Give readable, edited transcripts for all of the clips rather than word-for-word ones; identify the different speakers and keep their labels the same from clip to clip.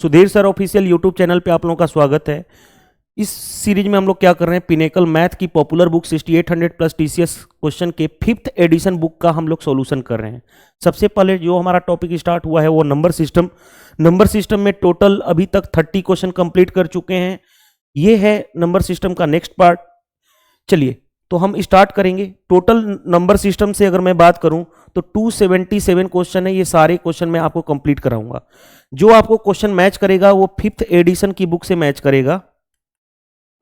Speaker 1: Sudhir sir official YouTube channel पे आप लोगों का स्वागत है। इस सीरीज में हम लोग क्या कर रहे हैं, पिनेकल मैथ की popular book 6800 plus TCS question के 5th एडिशन बुक का हम लोग सॉल्यूशन कर रहे हैं। सबसे पहले जो हमारा टॉपिक स्टार्ट हुआ है वो नंबर सिस्टम। नंबर सिस्टम में टोटल अभी तक 30 क्वेश्चन कंप्लीट कर चुके हैं। ये है नंबर सिस्टम का नेक्स्ट पार्ट। चलिए तो हम स्टार्ट करेंगे। टोटल नंबर सिस्टम से अगर मैं बात करूं तो 277 क्वेश्चन है। ये सारे क्वेश्चन मैं आपको कंप्लीट कराऊंगा। जो आपको क्वेश्चन मैच करेगा वो 5th एडिशन की बुक से मैच करेगा।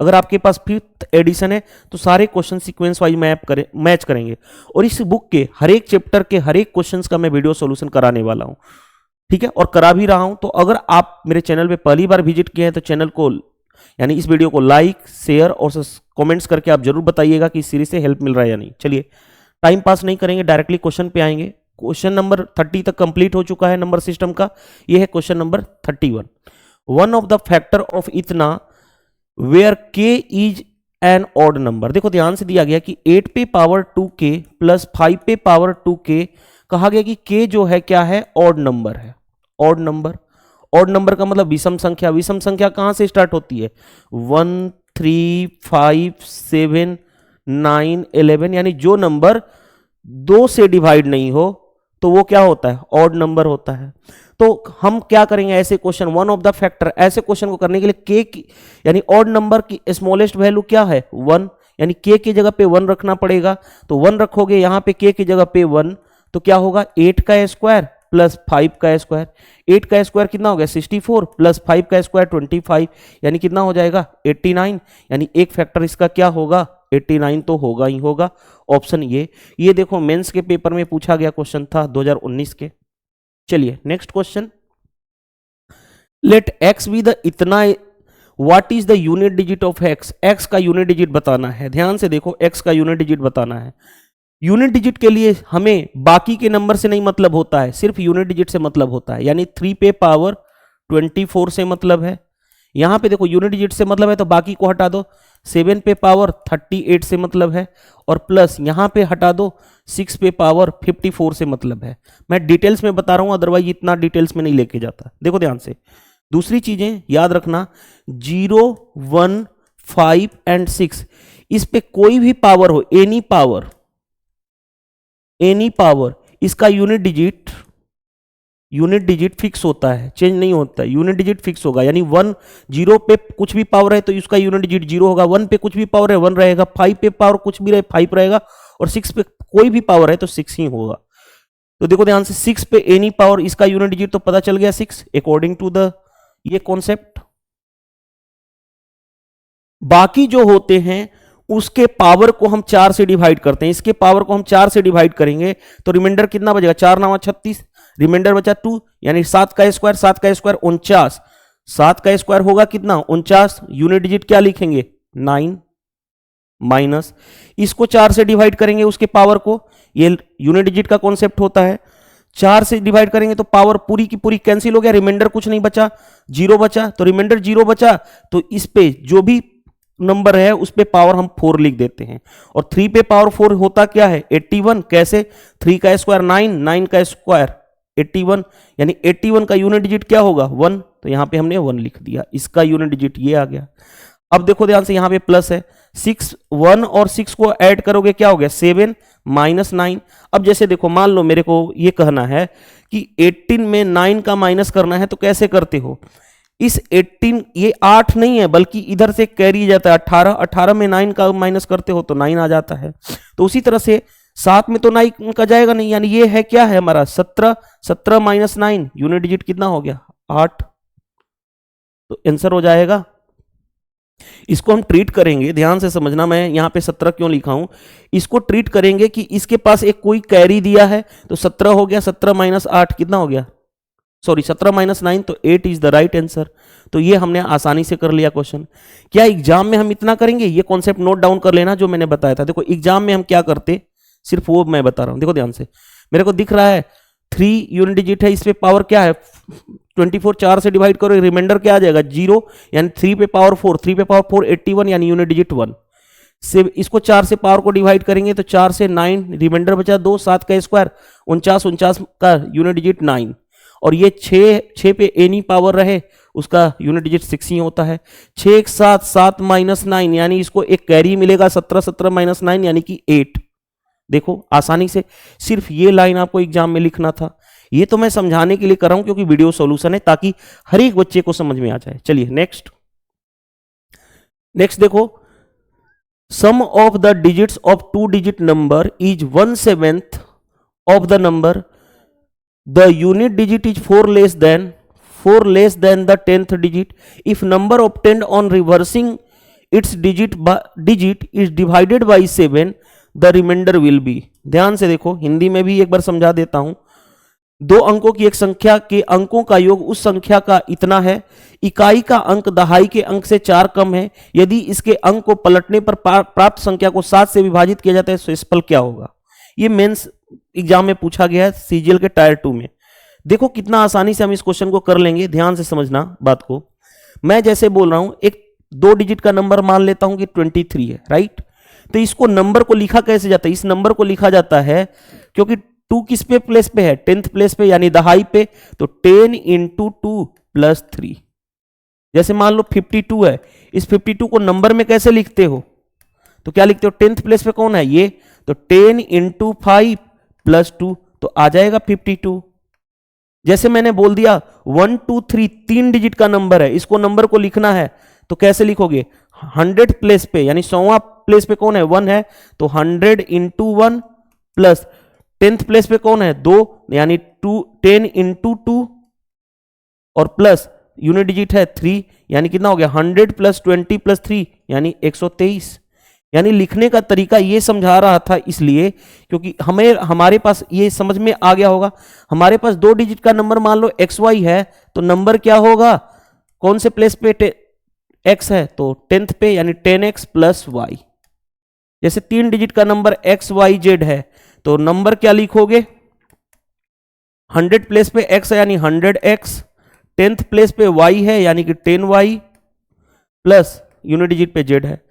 Speaker 1: अगर आपके पास 5th एडिशन है तो सारे क्वेश्चन सीक्वेंस वाइज मैच करेंगे। और इस बुक के हर एक चैप्टर के हर एक क्वेश्चन का मैं वीडियो सॉल्यूशन कराने वाला हूं, ठीक है, और करा भी रहा हूं। तो अगर आप मेरे चैनल पे पहली बार विजिट किए हैं तो चैनल को यानी इस वीडियो को लाइक, शेयर और कमेंट्स करके आप जरूर बताइएगा कि इस सीरीज से हेल्प मिल रहा है या नहीं। चलिए टाइम पास नहीं करेंगे, डायरेक्टली क्वेश्चन पे आएंगे। क्वेश्चन नंबर 30 तक कंप्लीट हो चुका है नंबर सिस्टम का। ये है question number 31। One of the factor of इतना वेयर के इज एन ऑड नंबर। देखो ध्यान से दिया गया कि 8 पे पावर 2k प्लस 5 पे पावर 2k, कहा गया कि k जो है क्या है, ऑड नंबर है। ऑड नंबर, ऑड नंबर का मतलब विषम संख्या। विषम संख्या कहां से स्टार्ट होती है? 1, 3, 5, 7, 9, 11, यानी जो नंबर 2 से डिवाइड नहीं हो तो वो क्या होता है, ऑड नंबर होता है। तो हम क्या करेंगे ऐसे question, one of the factor, ऐसे क्वेश्चन को करने के लिए के की यानी ऑड नंबर की स्मॉलेस्ट वैल्यू क्या है, 1, यानी के की जगह पे 1 रखना पड़ेगा। तो 1 रखोगे यहाँ पे के की जगह पे 1 तो क्या होगा, 8 का स्क्वायर प्लस 5 का स्क्वायर। 8 का स्क्वायर कितना हो गया, 64 प्लस 5 का स्क्वायर 25, यानी कितना हो जाएगा, 89। यानी एक फैक्टर इसका क्या होगा, 89 तो होगा ही होगा। ऑप्शन ये देखो मेंस के पेपर में पूछा गया क्वेश्चन था 2019 के। चलिए next question, let x be the इतना, what is the unit digit of x. X का यूनिट डिजिट बताना है। ध्यान से देखो, एक्स का यूनिट डिजिट बताना है। यूनिट डिजिट के लिए हमें बाकी के नंबर से नहीं मतलब होता है, सिर्फ यूनिट डिजिट से मतलब होता है। यानी 3 पे पावर 24 से मतलब है। यहां पे देखो यूनिट डिजिट से मतलब है तो बाकी को हटा दो। 7 पे पावर 38 से मतलब है, और प्लस यहां पे हटा दो 6 पे पावर 54 से मतलब है। मैं डिटेल्स में बता रहा हूं, अदरवाइज इतना डिटेल्स में नहीं लेके जाता। देखो ध्यान से, दूसरी चीजें याद रखना, 0, 1, 5 एंड 6, इस पे कोई भी पावर हो, एनी पावर, इसका यूनिट डिजिट फिक्स होता है, चेंज नहीं होता है। यूनिट डिजिट फिक्स होगा। यानी 1, 0 पे कुछ भी पावर है तो इसका यूनिट डिजिट 0 होगा। 1 पे कुछ भी पावर है 1 रहेगा। 5 पे पावर कुछ भी रहे 5 रहेगा, और 6 पे कोई भी पावर है तो 6 ही होगा। तो देखो ध्यान से, 6 पे एनी पावर, इसका यूनिट डिजिट तो पता चल गया 6 अकॉर्डिंग टू द ये कॉन्सेप्ट। बाकी जो होते हैं उसके पावर को हम 4 से डिवाइड करते हैं। इसके पावर को हम 4 से डिवाइड करेंगे तो रिमाइंडर कितना बचेगा, 4 9 36, रिमाइंडर बचा 2, यानी 7 का स्क्वायर 49। 7 का स्क्वायर होगा कितना, 49। यूनिट डिजिट क्या लिखेंगे, 9 माइनस, इसको 4 से डिवाइड करेंगे उसके पावर को। ये यूनिट डिजिट का कॉन्सेप्ट होता है। 4 से डिवाइड करेंगे तो पावर पूरी की पूरी कैंसिल हो गया, रिमाइंडर कुछ नहीं बचा, 0 बचा। तो रिमाइंडर 0 बचा तो इस पे जो भी नंबर है उस पे पावर हम 4 लिख देते हैं। और 3 पे पावर 4 होता क्या है, 81। कैसे, 3 का स्क्वायर 9, 9 का स्क्वायर 81, यानी 81 का यूनिट डिजिट क्या होगा, 1। तो यहां पे हमने 1 लिख दिया, इसका यूनिट डिजिट ये आ गया। अब देखो ध्यान से, यहां पे प्लस है, 6, 1 और 6 को ऐड करोगे क्या हो गया, 7 माइनस 9। अब जैसे देखो, मान लो मेरे को ये कहना है कि 18 में 9 का माइनस करना है, तो कैसे करते हो, इस 18, ये 8 नहीं है बल्कि इधर से कैरी जाता है 18, 18 में 9 का माइनस करते हो तो 9 आ जाता है। तो उसी तरह से 7 में तो 9 का जाएगा नहीं, यानी ये है क्या है हमारा 17, 17 माइनस 9, यूनिट डिजिट कितना हो गया, 8। तो आंसर हो जाएगा। इसको हम ट्रीट करेंगे, ध्यान से समझना, मैं यहां पे 17 क्यों लिखा हूं। इसको ट्रीट करेंगे कि इसके पास एक कोई कैरी दिया है तो 17 हो गया, 17 माइनस 8 कितना हो गया, सॉरी 17 माइनस 9, तो 8 इज द राइट आंसर। तो ये हमने आसानी से कर लिया क्वेश्चन। क्या एग्जाम में हम इतना करेंगे, ये कॉन्सेप्ट नोट डाउन कर लेना जो मैंने बताया था। देखो एग्जाम में हम क्या करते, सिर्फ वो मैं बता रहा हूं। देखो ध्यान से, मेरे को दिख रहा है 3 यूनिट डिजिट है, इस पे पावर क्या है 24, 4 से डिवाइड करो, रिमाइंडर क्या आ जाएगा 0, यानी 3 पे पावर 4, 3 पे पावर 4 81, यानी यूनिट डिजिट 1 से। इसको 4 से पावर को डिवाइड करेंगे तो 4 से 9, रिमाइंडर बचा 2, 7 का स्क्वायर 49 का यूनिट डिजिट 9। और ये 6 पे एनी पावर रहे उसका यूनिट डिजिट 6 ही होता है। 6 एक 7, 7 माइनस 9 यानी इसको एक कैरी मिलेगा, 17, 17 माइनस 9 यानी कि 8। देखो आसानी से सिर्फ ये लाइन आपको एग्जाम में लिखना था। ये तो मैं समझाने के लिए कर रहा हूं क्योंकि वीडियो सॉल्यूशन है, ताकि हर एक बच्चे को समझ में आ जाए। चलिए नेक्स्ट देखो, sum of the digits of 2 digit number is 1/7 of the number, the unit digit is 4 less than the 10th digit. If number obtained on reversing its digit is divided by 7, the remainder will be. ध्यान से देखो, हिंदी में भी एक बार समझा देता हूं। 2 अंकों की एक संख्या के अंकों का योग उस संख्या का इतना है, इकाई का अंक दहाई के अंक से 4 कम है, यदि इसके अंक को पलटने पर प्राप्त संख्या को 7 से विभाजित किया जाता है तो इस फल क्या होगा। ये मेंस एग्जाम में पूछा गया है सीजीएल के टायर 2 में। देखो कितना आसानी से हम इस क्वेश्चन को कर लेंगे, ध्यान से समझना बात को। मैं जैसे बोल रहा हूं, एक 2 डिजिट का नंबर मान लेता हूं कि 23 है, राइट। तो इसको नंबर को लिखा कैसे जाता है, इस नंबर को लिखा जाता है क्योंकि 2 किस पे प्लेस पे है, 10th प्लेस पे यानी दहाई पे, तो 10 × 2 + 3। जैसे मान लो 52 है, इस 52 को नंबर में कैसे लिखते हो, तो क्या लिखते हो, 10th प्लेस पे कौन है ये, तो 10 × 5 + 2, तो आ जाएगा 52। जैसे मैंने बोल दिया 1 2 3 3 डिजिट का नंबर है, इसको नंबर को लिखना है तो कैसे लिखोगे, 100 प्लेस पे यानी 100वां प्लेस पे कौन है, 1 है, तो 100 × 1 प्लस 10th प्लेस पे कौन है, 2 यानी 10 × 2 और प्लस यूनिट डिजिट है 3 यानी कितना हो गया, 100 + 20 + 3 यानी 123। यानी लिखने का तरीका ये समझा रहा था इसलिए क्योंकि हमारे पास ये समझ में आ गया होगा। हमारे पास 2 डिजिट का नंबर मान लो XY है, तो नंबर क्या होगा, कौन से प्लेस पे X है, तो 10th पे यानी 10X + Y। जैसे 3 डिजिट का नंबर XYZ है, तो नंबर क्या लिखोगे, 100 प्लेस पे X है यानी 100X, 10th प्लेस पे Y है यानी कि 10Y प्लस यूनिट डिजिट पे Z है।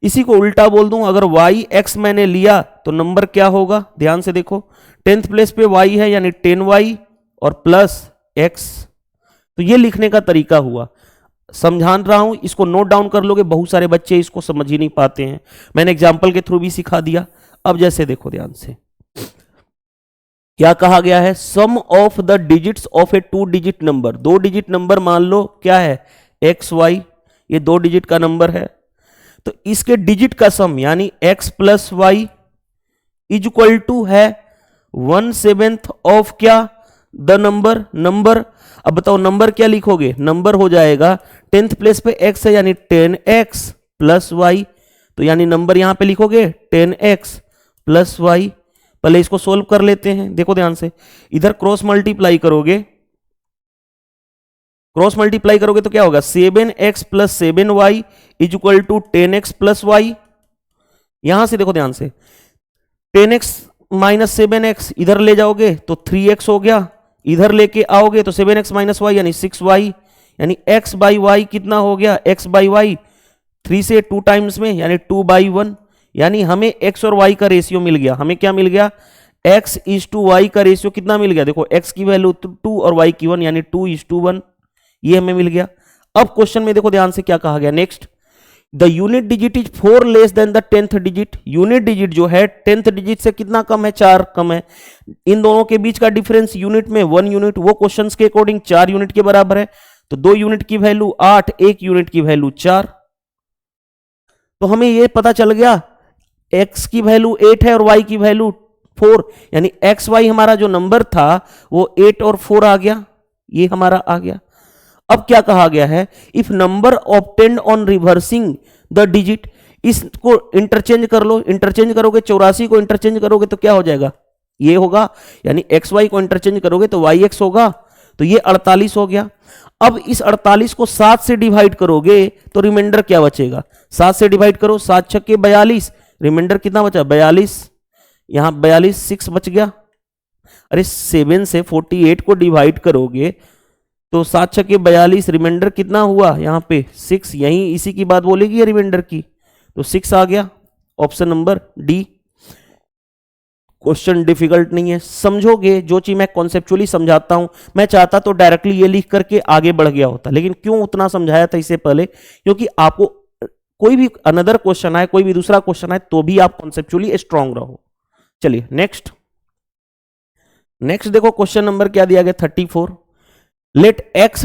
Speaker 1: इसी को उल्टा बोल दूं, अगर y x मैंने लिया तो नंबर क्या होगा, ध्यान से देखो, 10th प्लेस पे y है यानी 10y और प्लस x। तो ये लिखने का तरीका हुआ, समझान रहा हूं, इसको नोट डाउन कर लोगे। बहुत सारे बच्चे इसको समझ ही नहीं पाते हैं, मैंने एग्जाम्पल के थ्रू भी सिखा दिया। अब जैसे देखो ध्यान से, क्या कहा गया है, sum of the digits of a 2 digit number. 2 digit number मान लो क्या है, XY, ये 2 डिजिट का नंबर है, तो इसके डिजिट का सम यानी x + y = है 1/7 ऑफ क्या, द नंबर। अब बताओ नंबर क्या लिखोगे, नंबर हो जाएगा 10th प्लेस पे x है यानी 10x + y, तो यानी नंबर यहां पे लिखोगे 10x + y। पहले इसको सोल्व कर लेते हैं, देखो ध्यान से, इधर क्रॉस मल्टीप्लाई करोगे तो क्या होगा, 7x + 7y = 10x + y। यहां से देखो ध्यान से, 10x - 7x इधर ले जाओगे तो 3x हो गया, इधर लेके आओगे तो 7x - y यानी 6y, यानी x/y कितना हो गया, x/y 3 से 2 टाइम्स में यानी 2/1, यानी हमें x और y का रेशियो मिल गया। हमें क्या मिल गया, x/y का रेशियो कितना मिल गया, देखो x की वैल्यू 2 और y की 1 यानी 2:1, ये हमें मिल गया। अब क्वेश्चन में देखो ध्यान से क्या कहा गया, next, the unit digit is 4 less than the 10th digit. Unit digit जो है 10th डिजिट से कितना कम है, 4 कम है। इन दोनों के बीच का डिफरेंस यूनिट में 1 यूनिट, वो क्वेश्चंस के अकॉर्डिंग 4 यूनिट के बराबर है, तो 2 यूनिट की वैल्यू 8, 1 यूनिट की वैल्यू 4। तो हमें ये पता चल गया x की वैल्यू 8 है और y की वैल्यू 4, यानी xy हमारा जो नंबर था वो 8 और 4 आ गया, ये हमारा आ गया। अब क्या कहा गया है, if number obtained on reversing the digit, इसको इंटरचेंज कर लो, इंटरचेंज करोगे 84 को इंटरचेंज करोगे तो क्या हो जाएगा, ये होगा, यानी xy को इंटरचेंज करोगे तो yx होगा, तो ये 48 हो गया। अब इस 48 को 7 से डिवाइड करोगे तो रिमाइंडर क्या बचेगा, 7 से डिवाइड करो, 7 छक्के 42, रिमाइंडर कितना बचा 42, यहां 42 6 बच गया। अरे 7 से 48 को डिवाइड करोगे तो 7 छक्के 42, रिमाइंडर कितना हुआ यहाँ पे 6, यही इसी की बात बोलेगी रिमाइंडर की, तो 6 आ गया, option number D. Question difficult नहीं है, समझोगे जो चीज मैं कॉन्सेप्चुअली समझाता हूं। मैं चाहता तो डायरेक्टली ये लिख करके आगे बढ़ गया होता, लेकिन क्यों उतना समझाया था इससे पहले, क्योंकि आपको कोई भी अनदर क्वेश्चन आए, कोई भी दूसरा क्वेश्चन आए, तो भी आप कॉन्सेप्चुअली स्ट्रांग रहो। चलिए नेक्स्ट देखो क्वेश्चन नंबर क्या दिया गया 34। Let x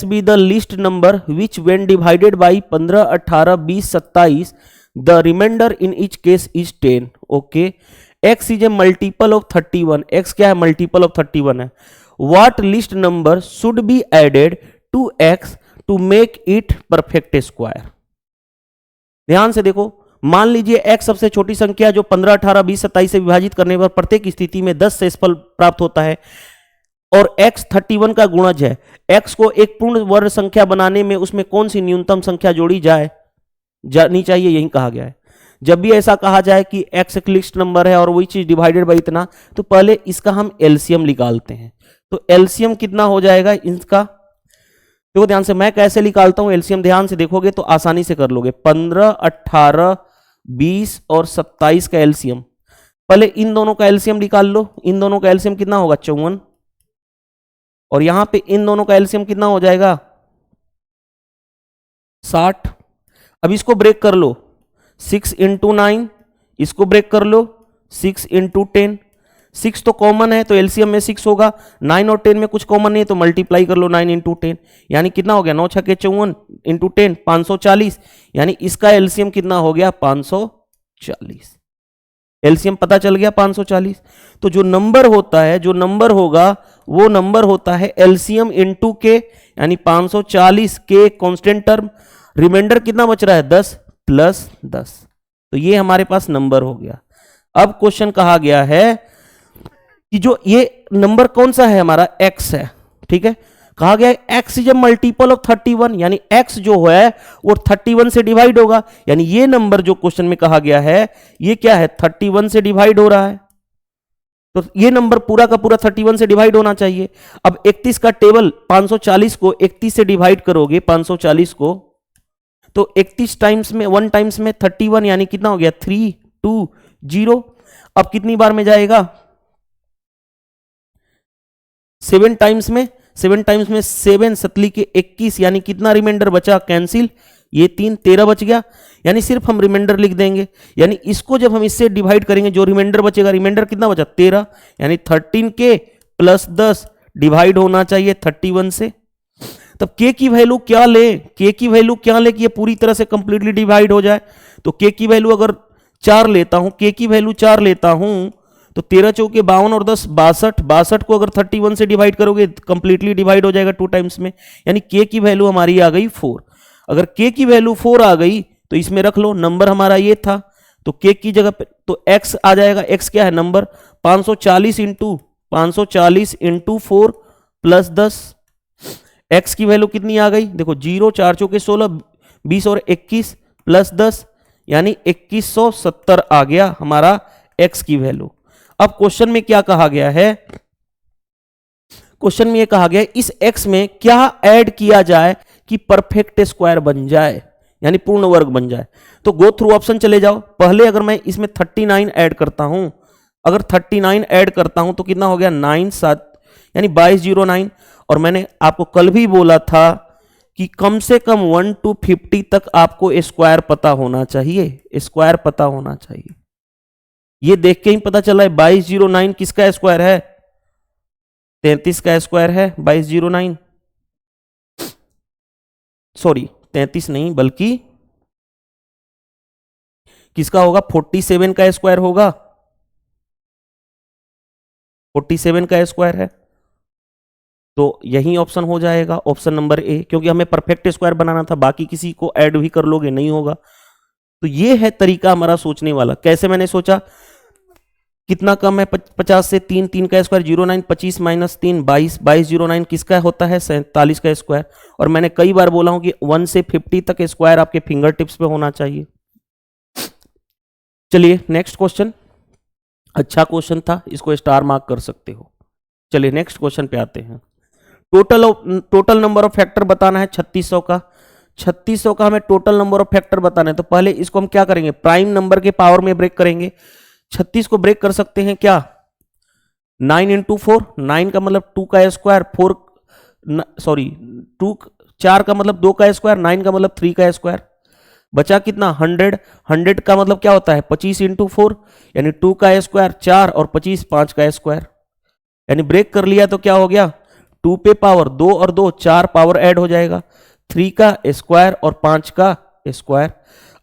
Speaker 1: be the least number which when divided by 15, 18, 20, 27 the remainder in each case is 10। Okay, x is a multiple of 31। x क्या है? मल्टीपल ऑफ 31 है। What least number should be added to x to make it perfect square. ध्यान से देखो, मान लीजिए x सबसे छोटी संख्या जो 15, 18, 20, 27 से विभाजित करने पर प्रत्येक स्थिति में 10 शेषफल प्राप्त होता है, और x 31 का गुणज है। x को एक पूर्ण वर्ग संख्या बनाने में उसमें कौन सी न्यूनतम संख्या जोड़ी जानी चाहिए, यही कहा गया है। जब भी ऐसा कहा जाए कि x एक लिस्ट नंबर है और वही चीज डिवाइडेड बाई इतना, तो पहले इसका हम एलसीएम निकालते हैं। तो एलसीएम कितना हो जाएगा इसका? देखो ध्यान से, मैं कैसे निकालता हूं एलसीएम, ध्यान से देखोगे तो आसानी से कर लोगे। 15, 18, 20 और 27 का एलसीएम, पहले इन दोनों का एलसीएम निकाल लो। इन दोनों का एलसीएम कितना होगा? 54। और यहां पे इन दोनों का एलसीएम कितना हो जाएगा? 60। अब इसको ब्रेक कर लो, 6 इंटू 9, इसको ब्रेक कर लो 6 इंटू 10। 6 तो कॉमन है तो एलसीएम में 6 होगा। 9 और 10 में कुछ कॉमन नहीं है तो मल्टीप्लाई कर लो 9 इंटू 10, यानी कितना हो गया? 9 छक्के 54 इंटू 10 540, यानी इसका एलसीएम कितना हो गया? 540। एलसीएम पता चल गया 540। तो जो नंबर होता है, जो नंबर होगा वो नंबर होता है एलसीएम इंटू के, यानी 540 के कांस्टेंट टर्म, रिमाइंडर कितना बच रहा है? 10 प्लस 10। तो ये हमारे पास नंबर हो गया। अब क्वेश्चन कहा गया है कि जो ये नंबर कौन सा है हमारा? x है, ठीक है। कहा गया है x is a multiple of 31, यानी x जो है वो 31 से डिवाइड होगा, यानी ये नंबर जो क्वेश्चन में कहा गया है ये क्या है? 31 से डिवाइड हो रहा है, तो ये नंबर पूरा का पूरा 31 से डिवाइड होना चाहिए। अब 31 का टेबल, 540 को 31 से डिवाइड करोगे 540 को, तो 31 टाइम्स में 1 टाइम्स में 31, यानी कितना हो गया? 3 2 0। अब कितनी बार में जाएगा? 7 टाइम्स में, 7 टाइम्स में 7 सतली के 21, यानी कितना रिमाइंडर बचा? कैंसिल, ये 3 13 बच गया, यानी सिर्फ हम रिमाइंडर लिख देंगे। यानी इसको जब हम इससे डिवाइड करेंगे जो रिमाइंडर बचेगा, रिमाइंडर कितना बचा? 13, यानी 13 के प्लस 10 डिवाइड होना चाहिए 31 से। तब k की वैल्यू क्या ले? k की वैल्यू क्या ले कि ये पूरी तरह से कंप्लीटली डिवाइड हो जाए? तो k की वैल्यू अगर 4 लेता हूं, k की वैल्यू 4 लेता हूं, तो 13 चौके 52 और 10 62, 62 को अगर 31 से डिवाइड करोगे कंप्लीटली डिवाइड हो जाएगा 2 टाइम्स में, यानी k की वैल्यू हमारी आ गई 4। अगर k की वैल्यू 4 आ गई तो इसमें रख लो, नंबर हमारा ये था, तो k की जगह पे तो x आ जाएगा। x क्या है? नंबर। 540 इंटू 4 प्लस 10, x की वैल्यू कितनी आ गई? देखो 0 4 चौके 16, 20 और 21 प्लस 10, यानी 2170 आ गया हमारा x की वैल्यू। अब क्वेश्चन में क्या कहा गया है? क्वेश्चन में ये कहा गया है इस x में क्या ऐड किया जाए कि परफेक्ट स्क्वायर बन जाए, यानी पूर्ण वर्ग बन जाए। तो गो थ्रू ऑप्शन चले जाओ। पहले अगर मैं इसमें 39 ऐड करता हूं, अगर 39 ऐड करता हूं तो कितना हो गया? 9 7, यानी 2209। और मैंने आपको कल भी बोला था कि कम से कम 1 to 50 तक आपको स्क्वायर पता होना चाहिए, स्क्वायर पता होना चाहिए। ये देख के ही पता चला है 2209 किसका स्क्वायर है? 33 का स्क्वायर है 2209। सॉरी 33 नहीं, बल्कि किसका होगा? 47 का स्क्वायर होगा, 47 का स्क्वायर है, तो यही ऑप्शन हो जाएगा, ऑप्शन नंबर ए, क्योंकि हमें परफेक्ट स्क्वायर बनाना था, बाकी किसी को ऐड भी कर लोगे नहीं होगा। तो ये है तरीका हमारा सोचने वाला। कैसे मैंने सोचा? कितना कम है 50 से? 3 3 का स्क्वायर 09, 25 माइनस 3 22, 2209 किसका होता है? 47 का स्क्वायर। और मैंने कई बार बोला हूं कि 1 से 50 तक स्क्वायर आपके फिंगर टिप्स पे होना चाहिए। चलिए नेक्स्ट क्वेश्चन, अच्छा क्वेश्चन था, इसको स्टार मार्क कर सकते हो। चलिए नेक्स्ट क्वेश्चन पे आते हैं। टोटल नंबर ऑफ फैक्टर बताना है 3600 का। 3600 का हमें टोटल नंबर ऑफ फैक्टर बताना है, तो पहले इसको हम क्या करेंगे? प्राइम नंबर के पावर में ब्रेक करेंगे। 36 को ब्रेक कर सकते हैं क्या? 9 इंटू 4, 9 का मतलब 2 का स्क्वायर, 4 सॉरी 2, 4 का मतलब 2 का स्क्वायर, 9 का मतलब 3 का स्क्वायर, बचा कितना? 100। 100 का मतलब क्या होता है? 25 इंटू 4, यानी 2 का स्क्वायर 4 और 25 5 का स्क्वायर, यानी ब्रेक कर लिया तो क्या हो गया? 2 पे पावर 2 और 2 4 पावर ऐड हो जाएगा, 3 का स्क्वायर और 5 का स्क्वायर।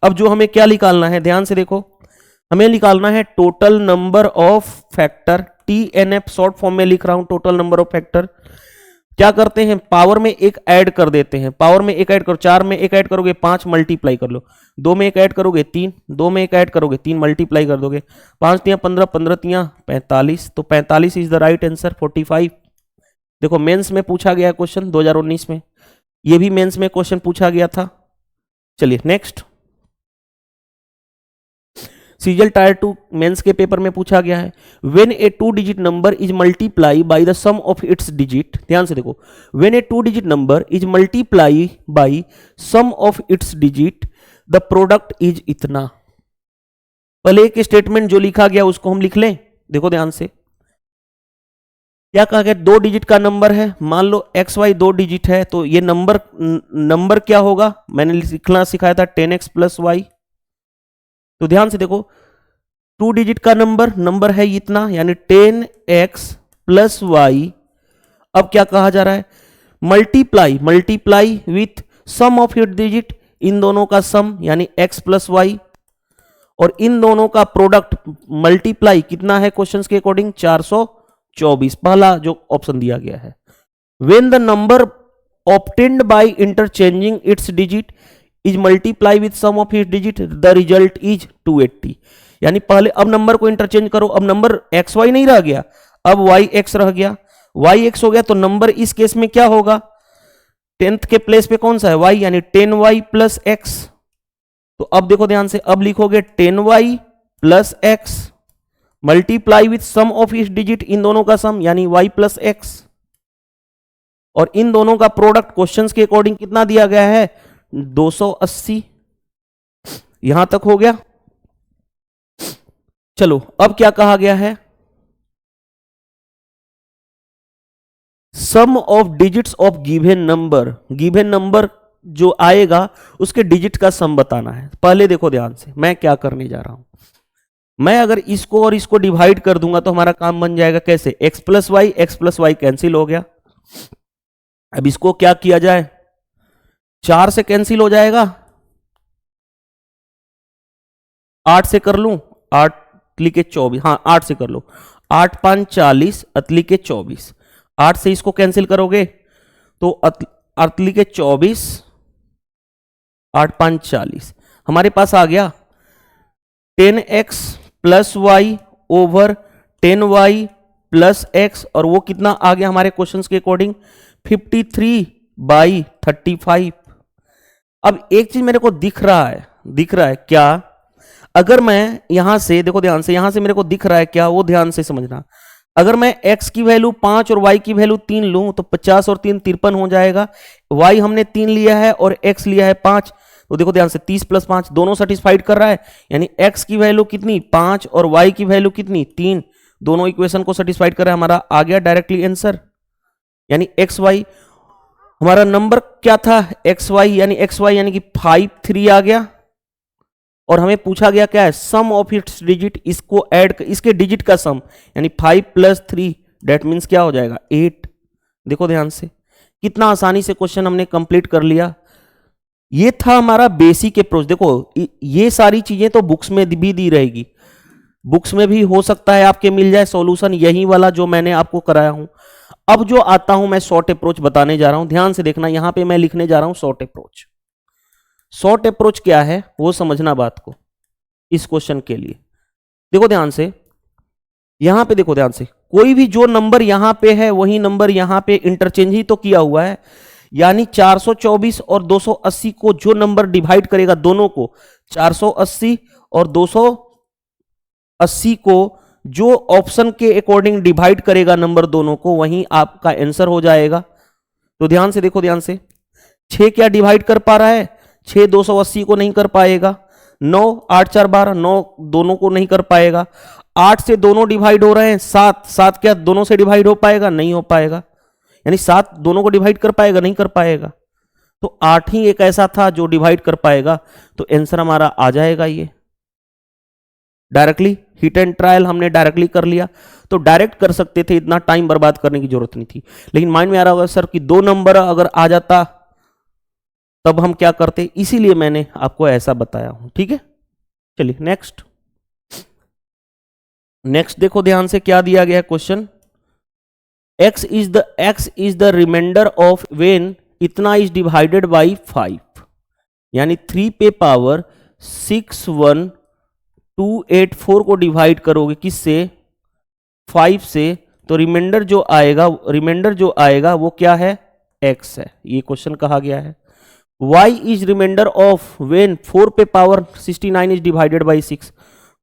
Speaker 1: अब जो हमें क्या निकालना है, ध्यान से देखो, हमें निकालना है total number of factor, TNF short form में लिख रहा हूं, टोटल नंबर ऑफ फैक्टर। क्या करते हैं? पावर में एक ऐड कर देते हैं, पावर में एक ऐड करो, 4 में एक ऐड करोगे 5 मल्टीप्लाई कर लो, 2 में एक ऐड करोगे 3, 2 में एक ऐड करोगे 3 मल्टीप्लाई कर दोगे, 5 तियां 15, 15 तियां 45, तो 45 इज द राइट आंसर। 45 देखो मेंस में पूछा गया क्वेश्चन 2019 में, ये भी मेंस में क्वेश्चन पूछा गया था। चलिए नेक्स्ट, सीजल टायर 2 मेंस के पेपर में पूछा गया है, when a 2 digit number is multiply by the sum of its digit, ध्यान से देखो, when a 2 digit number is multiply by sum of its digit the product is इतना। पहले एक स्टेटमेंट जो लिखा गया उसको हम लिख लें, देखो ध्यान से क्या कहा गया? 2 डिजिट का नंबर है, मान लो XY 2 डिजिट है, तो ये नंबर क्या होगा? मैंने लिखना सिखाया था 10x प्लस वाई। तो ध्यान से देखो 2 डिजिट का नंबर है इतना, यानी 10x प्लस वाई। अब क्या कहा जा रहा है? Multiply with sum of it digit, इन दोनों का सम यानी x प्लस वाई, और इन दोनों का प्रोडक्ट मल्टीप्लाई कितना है क्वेश्चंस के अकॉर्डिंग? 424, पहला जो ऑप्शन दिया गया है। When the number obtained by interchanging its digit is multiply with sum of its digit the result is 280। यानी पहले अब नंबर को इंटरचेंज करो, अब नंबर XY नहीं रह गया, अब YX रह गया, YX हो गया, तो नंबर इस केस में क्या होगा? 10th के प्लेस पे कौन सा है? Y, यानी 10y प्लस x। तो अब देखो ध्यान से, अब लिखोगे 10y plus x multiply with sum of its digit, इन दोनों का सम यानी y प्लस x, और इन दोनों का प्रोडक्ट क्वेश्चंस के अकॉर्डिंग कितना दिया गया है? 280। यहां तक हो गया। चलो अब क्या कहा गया है? Sum of digits of given number जो आएगा उसके डिजिट का सम बताना है। पहले देखो ध्यान से मैं क्या करने जा रहा हूं, मैं अगर इसको और इसको डिवाइड कर दूंगा तो हमारा काम बन जाएगा कैसे? x प्लस वाई कैंसिल हो गया। अब इसको क्या किया जाए? 4 से कैंसिल हो जाएगा, 8 से कर लूं, 8 अतली के 24, हाँ 8 से कर लो, 8 5 40 अतली के 24, 8 से इसको कैंसिल करोगे तो अतली के 24, 8 5 40, हमारे पास आ गया 10x plus y over 10y plus x, और वो कितना आ गया हमारे क्वेश्चंस के अकॉर्डिंग? 53/35। अब एक चीज मेरे को दिख रहा है क्या? अगर मैं यहां से देखो ध्यान से, यहां से मेरे को दिख रहा है क्या, वो ध्यान से समझना। अगर मैं x की वैल्यू 5 और y की वैल्यू 3 लूं तो 50 और 3 53 हो जाएगा। y हमने 3 लिया है और x लिया है 5, तो देखो ध्यान से 30 प्लस 5 दोनों सेटिस्फाइड कर रहा है, यानी x की वैल्यू कितनी? 5 और y की वैल्यू कितनी? 3, दोनों इक्वेशन को सेटिस्फाइड कर रहा है। हमारा आ गया डायरेक्टली आंसर, यानी XY हमारा नंबर क्या था? XY यानी कि 53 आ गया, और हमें पूछा गया क्या है? सम ऑफ इट्स डिजिट, इसको ऐड, इसके डिजिट का सम, यानी 5 प्लस 3 डेट मीन्स क्या हो जाएगा? 8। देखो ध्यान से कितना आसानी से क्वेश्चन हमने कंप्लीट कर लिया। ये था हमारा बेसिक अप्रोच। देखो ये सारी चीजें तो बुक्स में भी दी रहेगी, बुक्स में भी हो सकता है आपके मिल जाए सॉल्यूशन यही वाला जो मैंने आपको कराया हूं। अब जो आता हूं मैं शॉर्ट अप्रोच बताने जा रहा हूं, ध्यान से देखना, यहां पे मैं लिखने जा रहा हूं शॉर्ट अप्रोच। शॉर्ट अप्रोच क्या है वो समझना बात को इस क्वेश्चन के लिए। देखो ध्यान से, यहां पे देखो ध्यान से, कोई भी जो नंबर यहां पे है वही नंबर यहां पे इंटरचेंज ही तो किया हुआ है, यानी 424 और 280 को जो नंबर डिवाइड करेगा दोनों को, 480 और 280 को जो ऑप्शन के अकॉर्डिंग डिवाइड करेगा नंबर दोनों को, वहीं आपका आंसर हो जाएगा। तो ध्यान से देखो, ध्यान से, 6 क्या डिवाइड कर पा रहा है? 6 280 को नहीं कर पाएगा। 9 8 4 12, 9 दोनों को नहीं कर पाएगा। 8 से दोनों डिवाइड हो रहे हैं, 7 7 क्या दोनों से डिवाइड हो पाएगा? नहीं हो पाएगा। यानी 7 दोनों को डिवाइड कर पाएगा? नहीं कर पाएगा। तो 8 ही एक ऐसा था जो डिवाइड कर पाएगा, तो आंसर हमारा आ जाएगा ये डायरेक्टली। हिट एंड ट्रायल हमने डायरेक्टली कर लिया, तो डायरेक्ट कर सकते थे, इतना टाइम बर्बाद करने की जरूरत नहीं थी। लेकिन माइंड में आ रहा होगा सर कि 2 नंबर अगर आ जाता तब हम क्या करते, इसीलिए मैंने आपको ऐसा बताया हूं। ठीक है, चलिए नेक्स्ट। नेक्स्ट देखो ध्यान से क्या दिया गया है question. x is the remainder of when इतना इज डिवाइडेड बाई 5, यानी 3 पे पावर 61284 को डिवाइड करोगे किससे? 5 से, तो रिमाइंडर जो आएगा वो क्या है? x है। ये क्वेश्चन कहा गया है। y is remainder of when 4 पे पावर 69 इज डिवाइडेड बाई 6,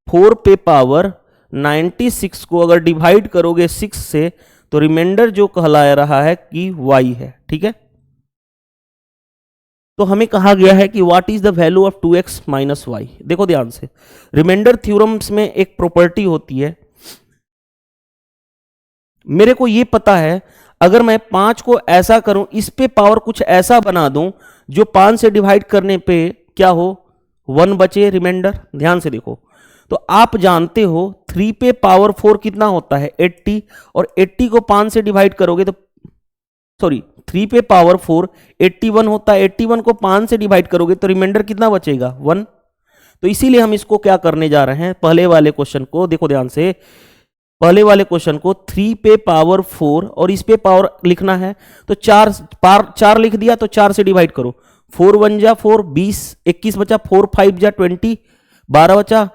Speaker 1: 4 पे पावर 96 को अगर डिवाइड करोगे 6 से, तो रिमाइंडर जो कहला रहा है कि y है। ठीक है, तो हमें कहा गया है कि what is the value of 2x minus y. देखो ध्यान से, रिमाइंडर थ्योरम्स में एक प्रॉपर्टी होती है, मेरे को ये पता है अगर मैं 5 को ऐसा करूं, इस पे पावर कुछ ऐसा बना दूं जो 5 से डिवाइड करने पे क्या हो? 1 बचे रिमाइंडर। ध्यान से देखो, तो आप जानते हो 3 पे पावर 4 कितना होता है? 80, और 80 को 5 से डिवाइड करोगे तो 3 पे पावर 4 81 होता है। 81 को 5 से डिवाइड करोगे तो रिमाइंडर कितना बचेगा? 1। तो इसीलिए हम इसको क्या करने जा रहे हैं, पहले वाले क्वेश्चन को देखो ध्यान से, पहले वाले क्वेश्चन को 3 पे पावर 4 और इस पे पावर लिखना है, तो 4 लिख दिया, तो 4 से डिवाइड करो। 4 1 जा 4, 20, 21 बचा, 4 5 जा 20, 12 बचा,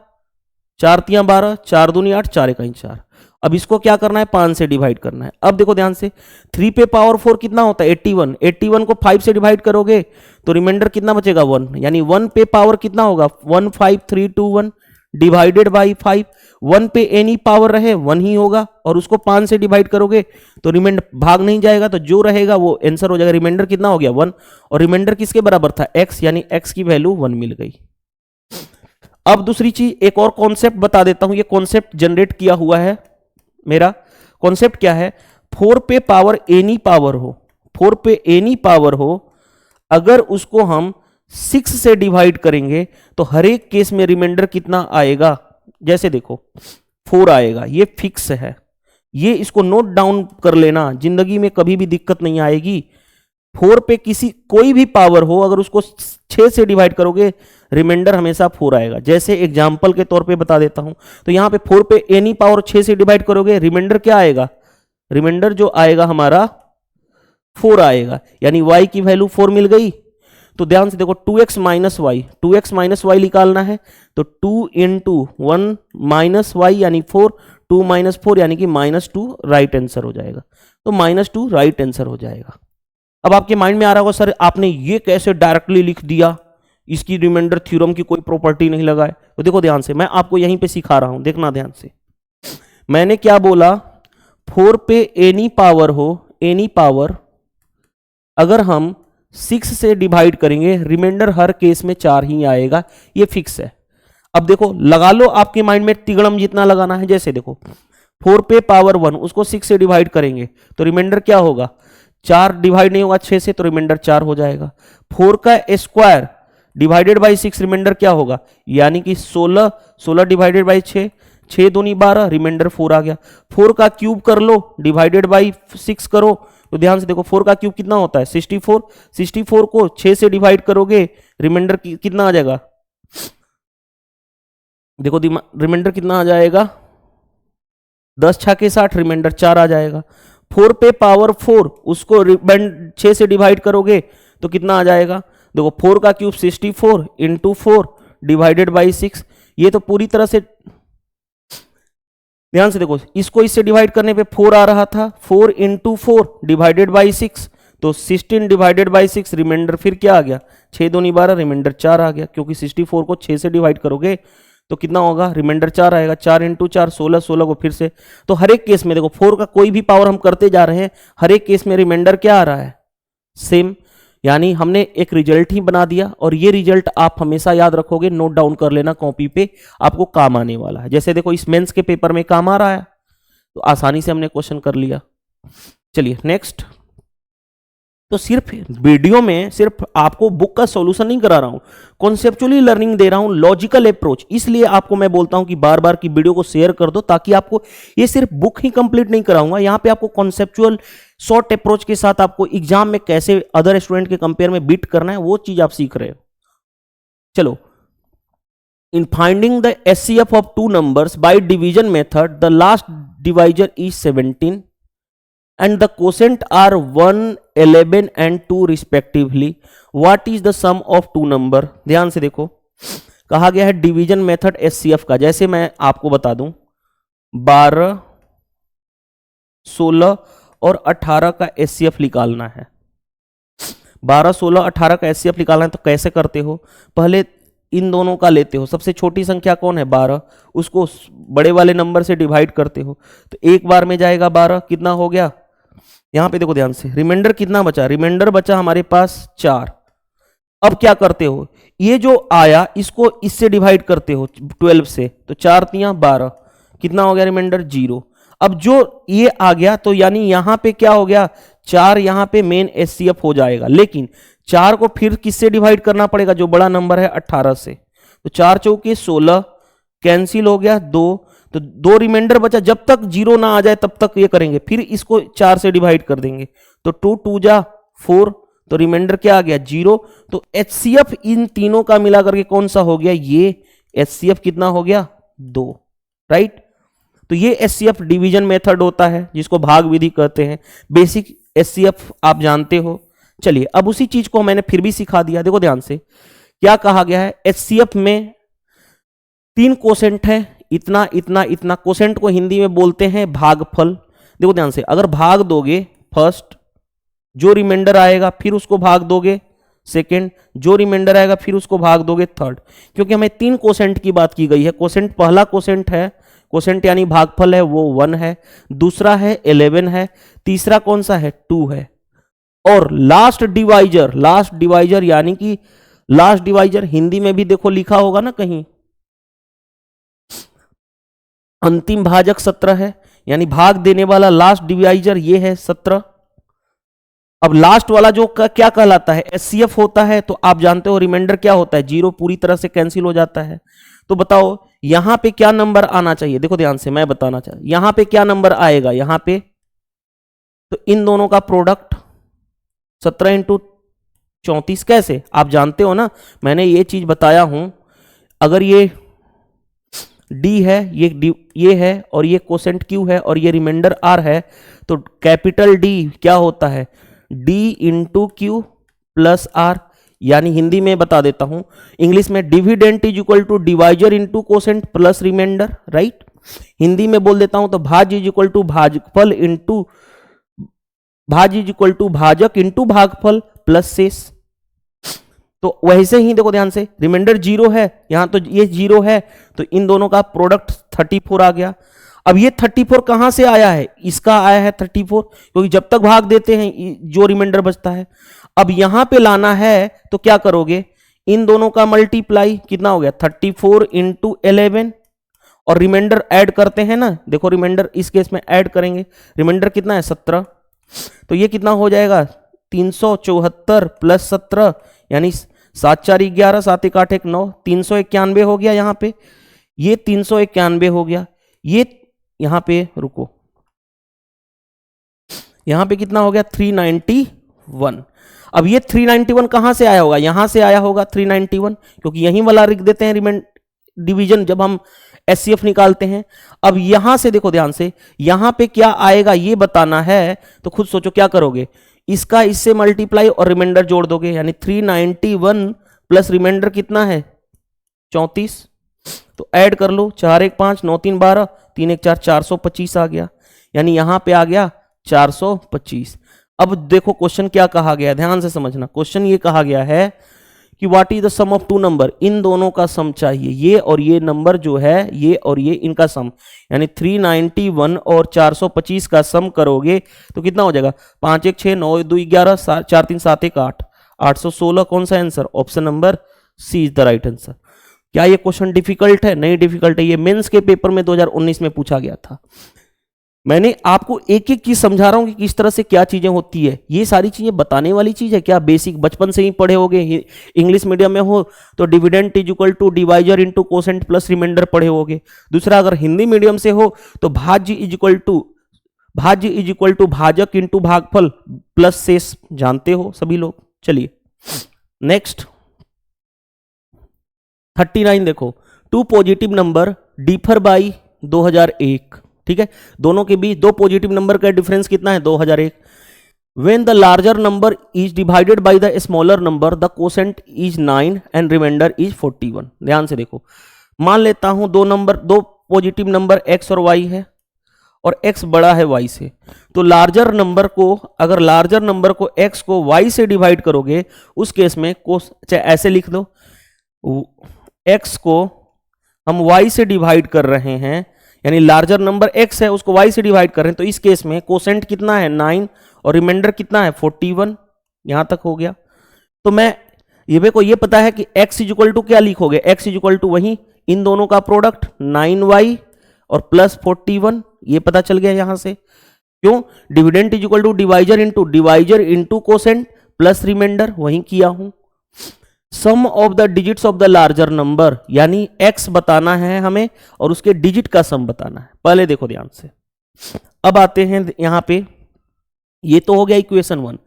Speaker 1: 4 3 12, 4 दूनी 8, 4 1 4। अब इसको क्या करना है? 5 से डिवाइड करना है। अब देखो ध्यान से, 3 पे पावर 4 कितना होता है? 81। 81 को 5 से डिवाइड करोगे तो रिमाइंडर कितना बचेगा? 1। यानी 1 पे पावर कितना होगा? 1 5 3 2 1 डिवाइडेड बाई 5। 1 पे एनी पावर रहे 1 ही होगा, और उसको 5 से डिवाइड करोगे तो रिमाइंडर भाग नहीं जाएगा, तो जो रहेगा वो आंसर हो जाएगा। रिमाइंडर कितना हो गया? 1। और रिमाइंडर किसके बराबर था? x, यानी x की वैल्यू 1 मिल गई। अब दूसरी चीज, एक और कॉन्सेप्ट बता देता हूं। ये कॉन्सेप्ट जनरेट किया हुआ है मेरा। कॉन्सेप्ट क्या है? 4 पे पावर एनी पावर हो, 4 पे एनी पावर हो, अगर उसको हम 6 से डिवाइड करेंगे तो हर एक केस में रिमाइंडर कितना आएगा? जैसे देखो 4 आएगा, ये फिक्स है, ये इसको नोट डाउन कर लेना, जिंदगी में कभी भी दिक्कत नहीं आएगी। 4 पे कोई भी पावर हो, अगर उसको 6 से डिवाइड करोगे रिमाइंडर हमेशा 4 आएगा। जैसे एग्जांपल के तौर पे बता देता हूं, तो यहां पे 4 पे एनी पावर 6 से डिवाइड करोगे, रिमाइंडर क्या आएगा? रिमाइंडर जो आएगा हमारा 4 आएगा, यानी y की वैल्यू 4 मिल गई। तो ध्यान से देखो, 2x माइनस वाई निकालना है, तो 2 इंटू 1 माइनस वाई यानी 4, 2 माइनस 4 यानी कि -2 राइट आंसर हो जाएगा। तो -2 राइट आंसर हो जाएगा। अब आपके माइंड में आ रहा होगा सर आपने ये कैसे डायरेक्टली लिख दिया, इसकी रिमाइंडर थ्योरम की कोई प्रॉपर्टी नहीं लगाए। तो देखो ध्यान से, मैं आपको यहीं पे सिखा रहा हूं, देखना ध्यान से। मैंने क्या बोला? 4 पे एनी पावर हो, एनी पावर अगर हम 6 से डिवाइड करेंगे, रिमाइंडर हर केस में 4 ही आएगा, ये फिक्स है। अब देखो लगा लो, आपके माइंड में तिगड़म जितना लगाना है। जैसे देखो 4 पे पावर 1, उसको 6 से डिवाइड करेंगे तो रिमाइंडर क्या होगा? 4 डिवाइड नहीं होगा 6 से, तो रिमाइंडर 4 हो जाएगा। 4 का स्क्वायर डिवाइडेड बाई 6 रिमाइंडर क्या होगा? यानी कि 16 डिवाइडेड बाई 6, 6 दूनी 12, रिमाइंडर 4 आ गया। 4 का क्यूब कर लो, डिवाइडेड बाई 6 करो, तो ध्यान से देखो 4 का क्यूब कितना होता है? 64। 64 को 6 से डिवाइड करोगे, रिमाइंडर कितना आ जाएगा? देखो रिमाइंडर कितना आ जाएगा? 10 छाके 60, रिमाइंडर 4 आ जाएगा। 4 पे पावर 4, उसको 6 से डिवाइड करोगे तो कितना आ जाएगा? देखो 4 का क्यूब 64 इंटू 4 डिवाइडेड बाई 6। ये तो पूरी तरह से ध्यान से देखो, इसको इससे डिवाइड करने पे 4 आ रहा था, 4 इंटू 4 डिवाइडेड बाई 6, तो 16 डिवाइडेड बाई 6, रिमाइंडर फिर क्या आ गया? 6 दूनी 12, रिमाइंडर 4 आ गया। क्योंकि 64 को 6 से डिवाइड करोगे तो कितना होगा? रिमाइंडर 4 आएगा। 4 इंटू 4 16, 16 को फिर से। तो हर एक केस में देखो 4 का कोई भी पावर हम करते जा रहे हैं, हर एक केस में रिमाइंडर क्या आ रहा है? सेम। यानी हमने एक रिजल्ट ही बना दिया, और ये रिजल्ट आप हमेशा याद रखोगे, नोट डाउन कर लेना कॉपी पे, आपको काम आने वाला है। जैसे देखो इस मेंस के पेपर में काम आ रहा है, तो आसानी से हमने क्वेश्चन कर लिया। चलिए नेक्स्ट। तो सिर्फ वीडियो में सिर्फ आपको बुक का सॉल्यूशन नहीं करा रहा हूं, कॉन्सेप्चुअली लर्निंग दे रहा हूं, लॉजिकल अप्रोच। इसलिए आपको मैं बोलता हूं कि बार बार की वीडियो को शेयर कर दो, ताकि आपको ये सिर्फ बुक ही कंप्लीट नहीं कराऊंगा, यहां पे आपको कॉन्सेप्चुअल शॉर्ट अप्रोच के साथ आपको एग्जाम में कैसे अदर स्टूडेंट के कंपेयर में बीट करना है, वो चीज आप सीख रहे हो। चलो, in finding the HCF of two numbers by division method, the last divisor is 17 and the quotient are 1, 11 and 2 respectively. What is the sum of two number? ध्यान से देखो, कहा गया है डिवीजन मेथड एचसीएफ का। जैसे मैं आपको बता दूं 12, 16 और 18 का एचसीएफ निकालना है। 12, 16, 18 का एचसीएफ निकालना है, तो कैसे करते हो? पहले इन दोनों का लेते हो, सबसे छोटी संख्या कौन है 12, उसको बड़े वाले नंबर से डिवाइड करते हो, तो एक बार में जाएगा 12, कितना हो गया? यहां पे देखो ध्यान से, रिमाइंडर कितना बचा? रिमाइंडर बचा हमारे पास 4। अब क्या करते हो, ये जो आया इसको इससे डिवाइड करते हो 12 से, तो 4 तियां 12, कितना हो गया रिमाइंडर? 0। अब जो ये आ गया, तो यानी यहां पे क्या हो गया? 4 यहां पे मेन एचसीएफ हो जाएगा, लेकिन 4 को फिर किससे डिवाइड करना पड़ेगा? जो बड़ा नंबर है 18 से, तो 4 चौके 16, कैंसिल हो गया 2, तो 2 रिमाइंडर बचा। जब तक 0 ना आ जाए तब तक ये करेंगे, फिर इसको 4 से डिवाइड कर देंगे, तो 2 2 जा 4, तो रिमाइंडर क्या आ गया? 0। तो एचसीएफ इन तीनों का मिला करके कौन सा हो गया? ये एचसीएफ कितना हो गया? 2, राइट। तो ये एचसीएफ डिवीजन मेथड होता है, जिसको भाग विधि कहते हैं। बेसिक एचसीएफ आप जानते हो। चलिए, अब उसी चीज को मैंने फिर भी सिखा दिया। देखो ध्यान से, क्या कहा गया है? एचसीएफ में 3 कोसेंट है, इतना इतना इतना। कोसेंट को हिंदी में बोलते हैं भागफल। देखो ध्यान से, अगर भाग दोगे फर्स्ट, जो रिमाइंडर आएगा फिर उसको भाग दोगे सेकंड, जो रिमाइंडर आएगा फिर उसको भाग दोगे थर्ड, क्योंकि हमें 3 कोसेंट की बात की गई है। कोसेंट, पहला कोसेंट है, कोसेंट यानी भागफल है, वो 1 है, दूसरा है 11 है, तीसरा कौन सा है? 2 है, और लास्ट डिवाइजर यानी कि लास्ट डिवाइजर हिंदी में भी देखो लिखा होगा ना कहीं, अंतिम भाजक 17 है, यानी भाग देने वाला लास्ट डिवाइजर ये है 17। अब लास्ट वाला जो क्या कहलाता है? एचसीएफ होता है। तो आप जानते हो रिमाइंडर क्या होता है? 0 पूरी तरह से कैंसिल हो जाता है। तो बताओ यहां पे क्या नंबर आना चाहिए? देखो ध्यान से, मैं बताना चाहता, यहां पे क्या नंबर आएगा? यहां पे तो इन दोनों का प्रोडक्ट 17 इंटू 34, कैसे? आप जानते हो ना, मैंने ये चीज बताया हूं। अगर ये डी है, ये है, और ये कोसेंट क्यू है, और ये रिमाइंडर आर है, तो कैपिटल डी क्या होता है? D into Q plus R. यानी हिंदी में बता देता हूं, इंग्लिश में dividend is equal to divisor into quotient plus remainder, right. Hindi में बोल देता हूं तो भाज्य इज इक्वल टू भाजफल इंटू भाज्य इज इक्वल टू भाजक इंटू भागफल प्लस शेष। तो वैसे ही देखो ध्यान से, रिमाइंडर 0 है, यहां तो ये 0 है, तो इन दोनों का प्रोडक्ट 34 आ गया। अब ये 34 कहां से आया है? इसका आया है 34, क्योंकि जब तक भाग देते हैं जो रिमाइंडर बचता है। अब यहां पे लाना है तो क्या करोगे? इन दोनों का मल्टीप्लाई, कितना हो गया? 34 इंटू 11, और रिमाइंडर ऐड करते हैं ना, देखो रिमाइंडर इस केस में ऐड करेंगे, रिमाइंडर कितना है? 17। तो ये कितना हो जाएगा? 374 प्लस 17, यानी 7 4 11, 7 1 8 1 9, 391 हो गया यहाँ पे। ये 391 हो गया। ये यहां पे रुको, यहां पे कितना हो गया? 391। अब ये 391 कहां से आया होगा? यहां से आया होगा 391, क्योंकि यहीं वाला लिख देते हैं रिमाइंडर डिवीजन जब हम एचसीएफ निकालते हैं। अब यहां से देखो ध्यान से, यहां पे क्या आएगा ये बताना है, तो खुद सोचो क्या करोगे? इसका इससे मल्टीप्लाई और रिमाइंडर जोड़ दोगे, यानी 391 प्लस रिमाइंडर कितना है? 34। तो ऐड कर लो, 4 1 5 9 3 12 3 1 4, 425 आ गया, यानी यहां पे आ गया 425। अब देखो क्वेश्चन क्या कहा गया, ध्यान से समझना। क्वेश्चन ये कहा गया है कि what is the sum of two number, इन दोनों का सम चाहिए, ये और ये नंबर जो है, ये और ये, इनका सम, यानी 391 और 425 का सम करोगे तो कितना हो जाएगा? 5 1 6 9 2 11 4 3 7 1 8, 816 कौन सा answer? Option number C is the right answer. क्या ये क्वेश्चन डिफिकल्ट है? नहीं डिफिकल्ट है, ये मेंस के पेपर में 2019 में पूछा गया था। मैंने आपको एक एक चीज समझा रहा हूं कि किस तरह से क्या चीजें होती है। ये सारी चीजें बताने वाली चीज है क्या? बेसिक बचपन से ही पढ़े होगे। इंग्लिश मीडियम में हो तो dividend is equal to divisor into quotient plus remainder पढ़े होगे। दूसरा, अगर हिंदी मीडियम से हो तो भाज्य इज इक्वल टू भाजक इंटू भागफल प्लस शेष जानते हो सभी लोग। चलिए नेक्स्ट 39 देखो, two positive number differ by 2001। ठीक है, दोनों के बीच दो पॉजिटिव नंबर का डिफरेंस कितना है? 2001। When the larger number is divided by the smaller number the quotient is 9 and remainder is 41। ध्यान से देखो, मान लेता हूं दो पॉजिटिव नंबर x और y है और x बड़ा है y से, तो लार्जर नंबर को, अगर लार्जर नंबर को x को y से डिवाइड करोगे उस केस में चाहे ऐसे लिख दो, x को हम y से डिवाइड कर रहे हैं, यानी लार्जर नंबर x है उसको y से डिवाइड कर रहे हैं, तो इस केस में कोसेंट कितना है? 9 और रिमाइंडर कितना है? 41। यहां तक हो गया। तो मैं ये मेरे ये पता है कि x इज इक्वल टू क्या लिखोगे? x इज इक्वल टू वही इन दोनों का प्रोडक्ट 9y और प्लस 41, ये पता चल गया यहां से। क्यों? Dividend is equal to divisor into quotient plus remainder, वही किया हूं। Sum of the digits of the larger number, यानी x बताना है हमें और उसके डिजिट का सम बताना है। पहले देखो ध्यान से, अब आते हैं यहां पे, ये तो हो गया इक्वेशन 1।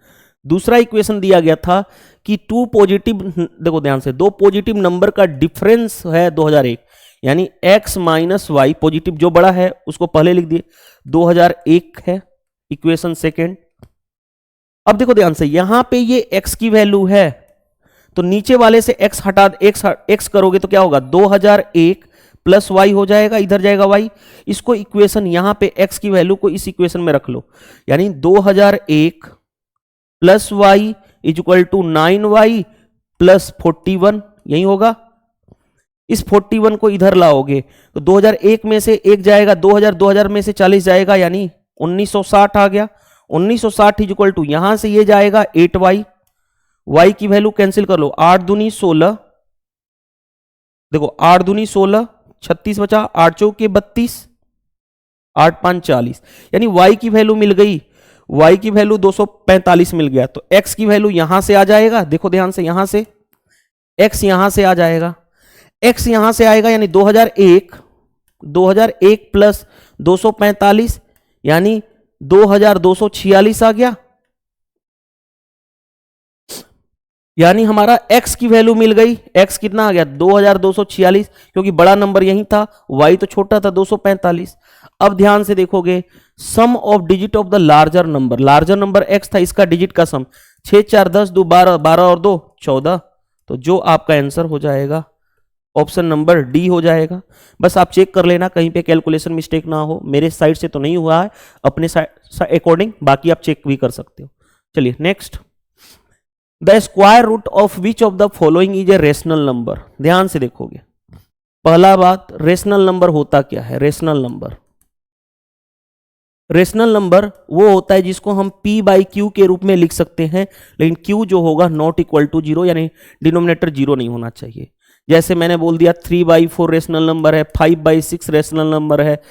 Speaker 1: दूसरा इक्वेशन दिया गया था कि टू पॉजिटिव, देखो ध्यान से, दो पॉजिटिव नंबर का डिफरेंस है 2001, यानी x माइनस वाई, पॉजिटिव जो बड़ा है उसको पहले लिख दिए, 2001 है इक्वेशन सेकेंड। अब देखो ध्यान से, यहां पे ये x की वैल्यू है तो नीचे वाले से x हटा, x करोगे तो क्या होगा? 2001 प्लस y हो जाएगा, इधर जाएगा y। इसको इक्वेशन, यहां पे x की वैल्यू को इस इक्वेशन में रख लो, यानी 2001 plus y is equal to 9y plus 41, यही होगा। इस 41 को इधर लाओगे तो 2001 में से 1 जाएगा, 2000 में से 40 जाएगा, यानी 1960 आ गया। 1960 इज इक्वल टू, यहां से ये जाएगा 8y, y की वैल्यू कैंसिल कर लो, 8 दूनी 16, देखो 8 दूनी 16, 36 बचा, 8 चौके 32, 8 5 40, यानी y की वैल्यू मिल गई, y की वैल्यू 245 मिल गया। तो x की वैल्यू यहां से आ जाएगा, देखो ध्यान से, यहां से x यहां से आ जाएगा, x यहां से आएगा, यानी 2001 प्लस 245 यानी 2246 आ गया, यानी हमारा x की वैल्यू मिल गई। x कितना आ गया? 2246, क्योंकि बड़ा नंबर यही था, y तो छोटा था 245। अब ध्यान से देखोगे, sum of digit of the larger number, larger number x था, इसका डिजिट का सम 6 4 10 2 12, 12 और 2 14, तो जो आपका आंसर हो जाएगा ऑप्शन नंबर डी हो जाएगा। बस आप चेक कर लेना कहीं पे कैलकुलेशन मिस्टेक ना हो, मेरे साइड से तो नहीं हुआ है, अपने साइड अकॉर्डिंग, बाकी आप चेक भी कर सकते हो। चलिए next, the square root of which of the following is a rational number. ध्यान से देखोगे, पहला बात, रेशनल नंबर होता क्या है? रेशनल नंबर वो होता है जिसको हम p बाई क्यू के रूप में लिख सकते हैं, लेकिन q जो होगा नॉट इक्वल टू 0, यानी डिनोमिनेटर 0 नहीं होना चाहिए। जैसे मैंने बोल दिया 3/4 रेशनल नंबर है, 5/6 रेशनल नंबर है,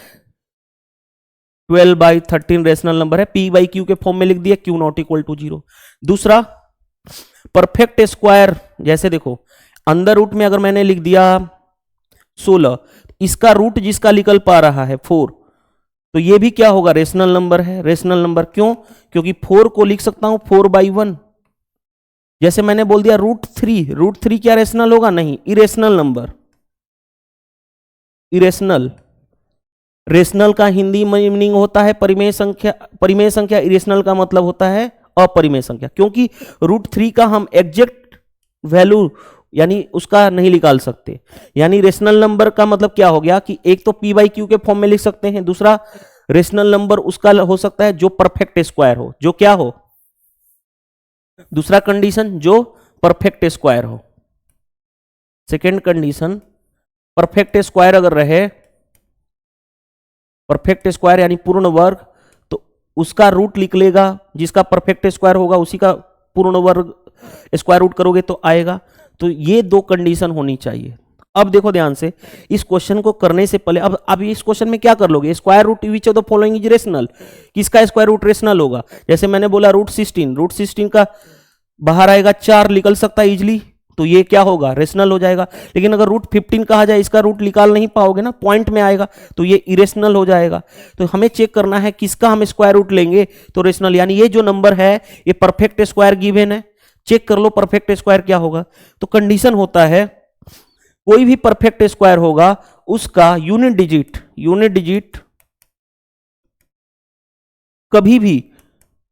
Speaker 1: 12/13 रेशनल नंबर है, p बाई क्यू के फॉर्म में लिख दिया, q नॉट इक्वल टू 0। दूसरा, परफेक्ट स्क्वायर, जैसे देखो अंदर रूट में अगर मैंने लिख दिया 16, इसका रूट जिसका निकल पा रहा है 4, तो ये भी क्या होगा? रेशनल नंबर है। रेशनल नंबर क्यों? क्योंकि 4 को लिख सकता हूं 4/1। जैसे मैंने बोल दिया रूट थ्री क्या रेशनल होगा? नहीं, इरेशनल नंबर। इरेशनल, रेशनल का हिंदी मीनिंग होता है परिमेय संख्या, परिमेय संख्या। इरेशनल का मतलब होता है अपरिमेय संख्या, क्योंकि √3 का हम एग्जैक्ट वैल्यू यानी उसका नहीं निकाल सकते। यानी रेशनल नंबर का मतलब क्या हो गया कि एक तो p बाई क्यू के फॉर्म में लिख सकते हैं, दूसरा रेशनल नंबर उसका हो सकता है जो परफेक्ट स्क्वायर हो, जो क्या हो, दूसरा कंडीशन जो परफेक्ट स्क्वायर हो। सेकेंड कंडीशन, परफेक्ट स्क्वायर अगर रहे, परफेक्ट स्क्वायर यानी पूर्ण वर्ग, तो उसका रूट लिख लेगा, जिसका परफेक्ट स्क्वायर होगा उसी का पूर्ण वर्ग स्क्वायर रूट करोगे तो आएगा। तो ये दो कंडीशन होनी चाहिए। अब देखो ध्यान से, इस क्वेश्चन को करने से पहले अब इस क्वेश्चन में क्या कर लोगे, square root which of the following is rational, किसका स्क्वायर रूट रेशनल होगा। जैसे मैंने बोला रूट 16 का बाहर आएगा 4, निकल सकता है इजिली, तो ये क्या होगा, रेशनल हो जाएगा। लेकिन अगर रूट 15 कहा जाए, इसका रूट निकाल नहीं पाओगे ना, पॉइंट में आएगा, तो ये इरेशनल हो जाएगा। तो हमें चेक करना है किसका हम स्क्वायर रूट लेंगे तो रेशनल, यानी ये जो नंबर है ये परफेक्ट स्क्वायर गिवन है। चेक कर लो परफेक्ट स्क्वायर क्या होगा। तो कंडीशन होता है कोई भी परफेक्ट स्क्वायर होगा उसका यूनिट डिजिट कभी भी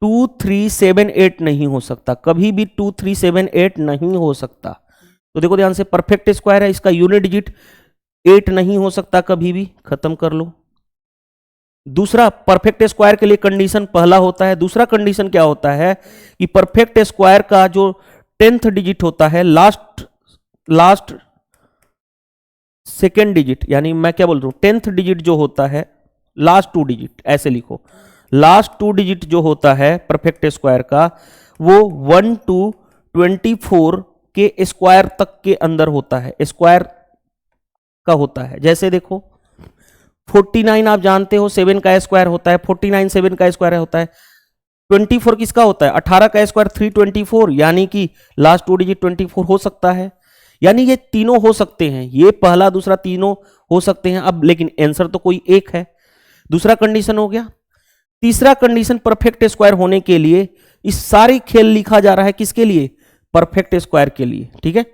Speaker 1: 2, 3, 7, 8 नहीं हो सकता, कभी भी 2, 3, 7, 8 नहीं हो सकता। तो देखो ध्यान से, परफेक्ट स्क्वायर है, इसका यूनिट डिजिट 8 नहीं हो सकता कभी भी, खत्म कर लो। दूसरा, परफेक्ट स्क्वायर के लिए कंडीशन पहला होता है। दूसरा कंडीशन क्या होता है कि परफेक्ट स्क्वायर का जो 10th डिजिट होता है, लास्ट सेकेंड डिजिट, यानी मैं क्या बोल रहा हूं, 10th डिजिट जो होता है, लास्ट 2 डिजिट, ऐसे लिखो, लास्ट 2 डिजिट जो होता है परफेक्ट स्क्वायर का, वो 1 to 24 के स्क्वायर तक के अंदर होता है, स्क्वायर का होता है। जैसे देखो 49 आप जानते हो 7 का स्क्वायर होता है, 49 7 का स्क्वायर होता है। 24 किसका होता है, 18 का स्क्वायर 324, यानी कि लास्ट 2 डिजिट 24 हो सकता है। यानी ये तीनों हो सकते हैं, ये पहला दूसरा तीनों हो सकते हैं। अब लेकिन आंसर तो कोई एक है। दूसरा कंडीशन हो गया। तीसरा कंडीशन परफेक्ट स्क्वायर होने के लिए, इस सारी खेल लिखा जा रहा है किसके लिए, परफेक्ट स्क्वायर के लिए, ठीक है।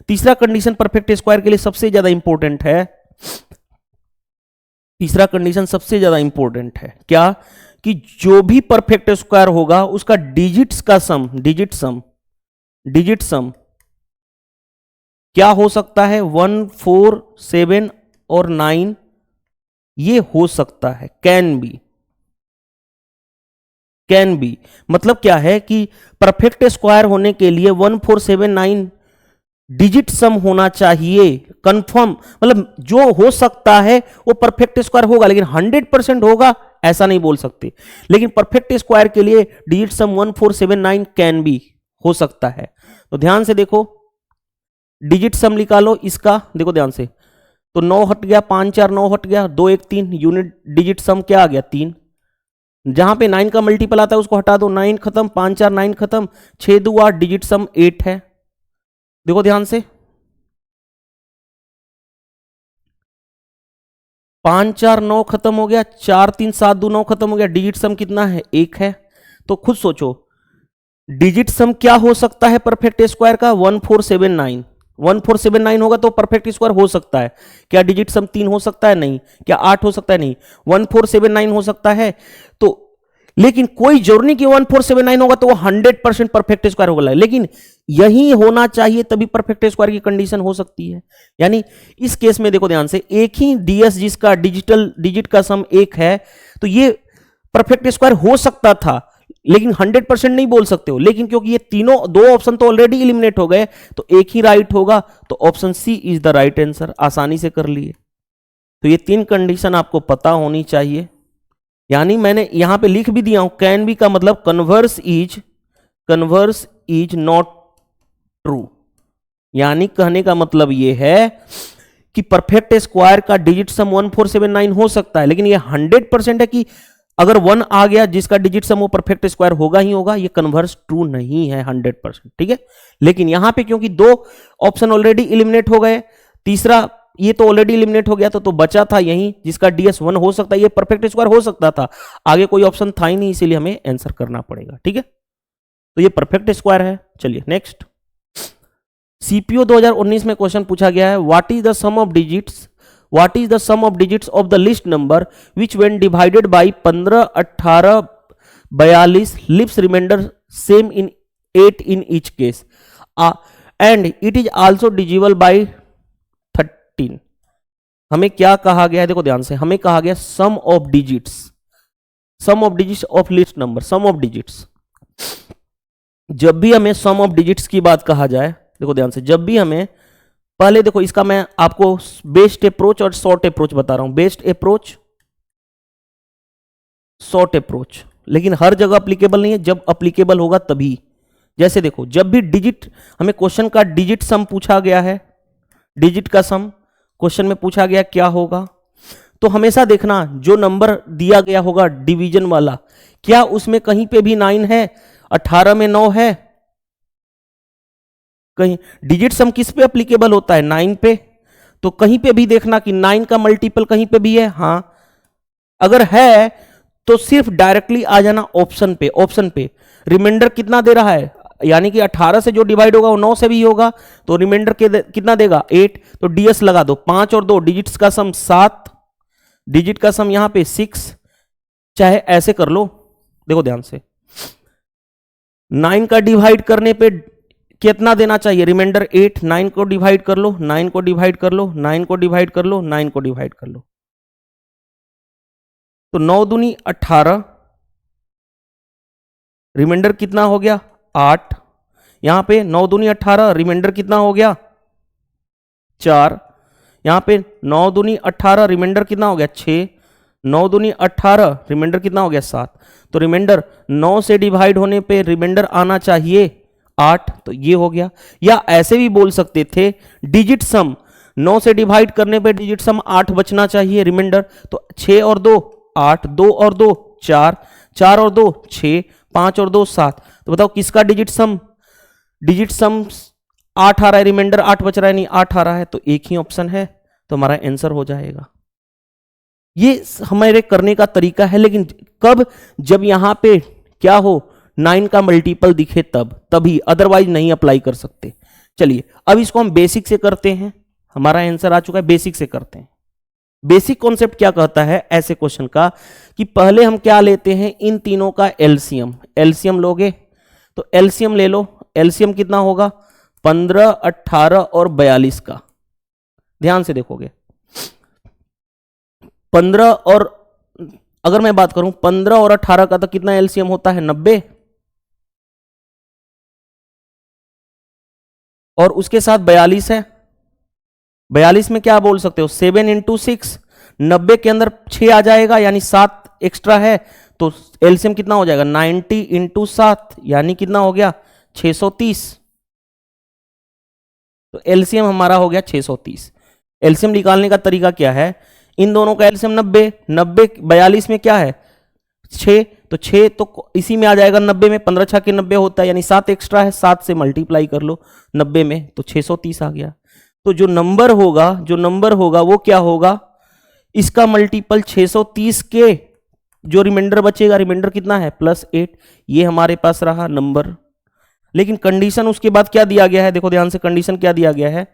Speaker 1: तीसरा कंडीशन परफेक्ट स्क्वायर के लिए सबसे ज्यादा इंपॉर्टेंट है। तीसरा कंडीशन सबसे ज्यादा इंपॉर्टेंट है क्या, कि जो भी परफेक्ट स्क्वायर होगा उसका डिजिट्स का सम, डिजिट सम क्या हो सकता है, 1, 4, 7 और 9, ये हो सकता है, कैन बी। मतलब क्या है कि परफेक्ट स्क्वायर होने के लिए 1, 4, 7, 9 डिजिट सम होना चाहिए, कंफर्म। मतलब जो हो सकता है वो परफेक्ट स्क्वायर होगा, लेकिन 100% होगा ऐसा नहीं बोल सकते। लेकिन परफेक्ट स्क्वायर के लिए डिजिट सम 1, 4, 7, 9 कैन बी, हो सकता है। तो ध्यान से देखो, डिजिट सम निकालो इसका, देखो ध्यान से, तो 9 हट गया, 5 4 9 हट गया, 2 1 3, यूनिट डिजिट सम क्या आ गया, 3। जहां पे 9 का मल्टीपल आता है उसको हटा दो, 9 खत्म, 5 4 9 खत्म, 6 2 8, डिजिट सम 8 है। देखो ध्यान से, 5 4 9 खत्म हो गया, 4 3 7 2 9 खत्म हो गया, डिजिट सम कितना है, 1 है। तो खुद सोचो डिजिट सम क्या हो सकता है परफेक्ट स्क्वायर का, 1 4 7 9। 1 4 7 9 होगा तो परफेक्ट स्क्वायर हो सकता है। क्या डिजिट सम 3 हो सकता है, नहीं। क्या 8 हो सकता है, नहीं। 1 4 7 9 हो सकता है। तो लेकिन कोई जरूरी नहीं कि 1 4 7 9 होगा तो वो 100% परफेक्ट स्क्वायर होगा, लेकिन यही होना चाहिए तभी परफेक्ट स्क्वायर की कंडीशन हो सकती है। यानी इस केस में देखो ध्यान से, एक ही डीएस जिसका डिजिट का सम 1 है, तो ये परफेक्ट स्क्वायर हो सकता था, लेकिन 100% नहीं बोल सकते हो। लेकिन क्योंकि ये तीनों दो ऑप्शन तो ऑलरेडी एलिमिनेट हो गए, तो एक ही राइट होगा, तो option C is the right answer. आसानी से कर लिए। तो ये 3 कंडीशन आपको पता होनी चाहिए। यानी मैंने यहां पे लिख भी दिया हूं, कैन बी का मतलब कन्वर्स इज नॉट ट्रू। यानी कहने का मतलब ये है कि परफेक्ट स्क्वायर का डिजिट सम 1 4 7 9 हो सकता है, लेकिन ये 100% है कि अगर 1 आ गया जिसका डिजिट सम वो परफेक्ट स्क्वायर होगा ही होगा, ये कन्वर्स ट्रू नहीं है 100%, ठीक है। लेकिन यहां पे क्योंकि 2 ऑप्शन ऑलरेडी एलिमिनेट हो गए, तीसरा ये तो ऑलरेडी एलिमिनेट हो गया था, तो बचा था यही जिसका डीएस 1 हो सकता है, ये परफेक्ट स्क्वायर हो सकता था, आगे कोई ऑप्शन था ही नहीं, इसीलिए हमें आंसर करना पड़ेगा, ठीक है। तो ये परफेक्ट स्क्वायर है। चलिए नेक्स्ट, सीपीओ 2019 में क्वेश्चन पूछा गया है, what is the sum of digits of the least number which when divided by 15 18 42 leaves remainder same in 8 in each case and it is also divisible by 13। हमें क्या कहा गया है, देखो ध्यान से, हमें कहा गया sum of digits of least number, sum of digits. जब भी हमें सम ऑफ डिजिट्स की बात कहा जाए, देखो ध्यान से, जब भी हमें, पहले देखो इसका मैं आपको बेस्ट अप्रोच और शॉर्ट अप्रोच बता रहा हूं। बेस्ट अप्रोच, शॉर्ट अप्रोच, लेकिन हर जगह अप्लीकेबल नहीं है, जब अप्लीकेबल होगा तभी। जैसे देखो, जब भी डिजिट, हमें क्वेश्चन का डिजिट सम पूछा गया है, डिजिट का सम क्वेश्चन में पूछा गया, क्या होगा, तो हमेशा देखना जो नंबर दिया गया होगा डिवीजन वाला, क्या उसमें कहीं पे भी 9 है, 18 में 9 है, कहीं डिजिट सम किस पे एप्लीकेबल होता है, 9 पे, तो कहीं पे भी देखना कि 9 का मल्टीपल कहीं पे भी है, हाँ अगर है तो सिर्फ डायरेक्टली आ जाना ऑप्शन पे, ऑप्शन पे रिमाइंडर कितना दे रहा है, यानी कि 18 से जो डिवाइड होगा वो 9 से भी होगा, तो रिमाइंडर कितना देगा 8, तो डीएस लगा दो, 5 और 2 डिजिट्स का सम 7, डिजिट का सम यहां पे 6, चाहे ऐसे कर लो, देखो ध्यान से, 9 का डिवाइड करने पे कितना देना चाहिए, रिमाइंडर 8, 9 को डिवाइड कर लो, 9 को डिवाइड कर लो, 9 को डिवाइड कर लो, 9 को डिवाइड कर लो, तो 9 दूनी 18, रिमाइंडर कितना हो गया 8, यहां पे 9 दूनी 18, रिमाइंडर कितना हो गया 4, यहां पे 9 दूनी 18, रिमाइंडर कितना हो गया 6, 9 दूनी 18, रिमाइंडर कितना हो गया 7, तो रिमाइंडर 9 से डिवाइड होने पे रिमाइंडर आना चाहिए 8, तो ये हो गया। या ऐसे भी बोल सकते थे डिजिट सम 9 से डिवाइड करने पे डिजिट सम 8 बचना चाहिए रिमाइंडर, तो 6 और 2 8, 2 और 2 4, 4 और 2 6, 5 और 2 7, तो बताओ किसका डिजिट सम 8 आ रहा है, रिमाइंडर 8 बच रहा है, नहीं 8 आ रहा है, तो एक ही ऑप्शन है, तो हमारा आंसर हो जाएगा। ये हमारे करने का तरीका है, लेकिन कब, जब यहां पे क्या हो 9 का मल्टीपल दिखे तभी, अदरवाइज नहीं अप्लाई कर सकते। चलिए अब इसको हम बेसिक से करते हैं, हमारा आंसर आ चुका है, बेसिक से करते हैं। बेसिक कॉन्सेप्ट क्या कहता है ऐसे क्वेश्चन का, कि पहले हम क्या लेते हैं, इन तीनों का एलसीएम, एलसीएम लोगे तो एलसीएम ले लो, एलसीएम कितना होगा 15, 18 और 42 का, ध्यान से देखोगे 15 और, अगर मैं बात करूं 15 और 18 का तो कितना एलसीएम होता है 90, और उसके साथ 42 है, 42 में क्या बोल सकते हो 7 इंटू 6, 90 के अंदर 6 आ जाएगा, यानी 7 एक्स्ट्रा है, तो एलसीएम कितना हो जाएगा 90 इंटू 7, यानी कितना हो गया 630, तो एलसीएम हमारा हो गया 630। एलसीएम निकालने का तरीका क्या है, इन दोनों का एलसीएम 90, 90 42 में क्या है 6, तो 6 तो इसी में आ जाएगा 90 में, 15 छक्के 90 होता है, यानी 7 एक्स्ट्रा है, 7 से मल्टीप्लाई कर लो 90 में, तो 630 आ गया। तो जो नंबर होगा वो क्या होगा, इसका मल्टीपल 630 के जो रिमाइंडर बचेगा, रिमाइंडर कितना है +8, ये हमारे पास रहा नंबर। लेकिन कंडीशन उसके बाद क्या दिया गया है, देखो ध्यान से, कंडीशन क्या दिया गया है,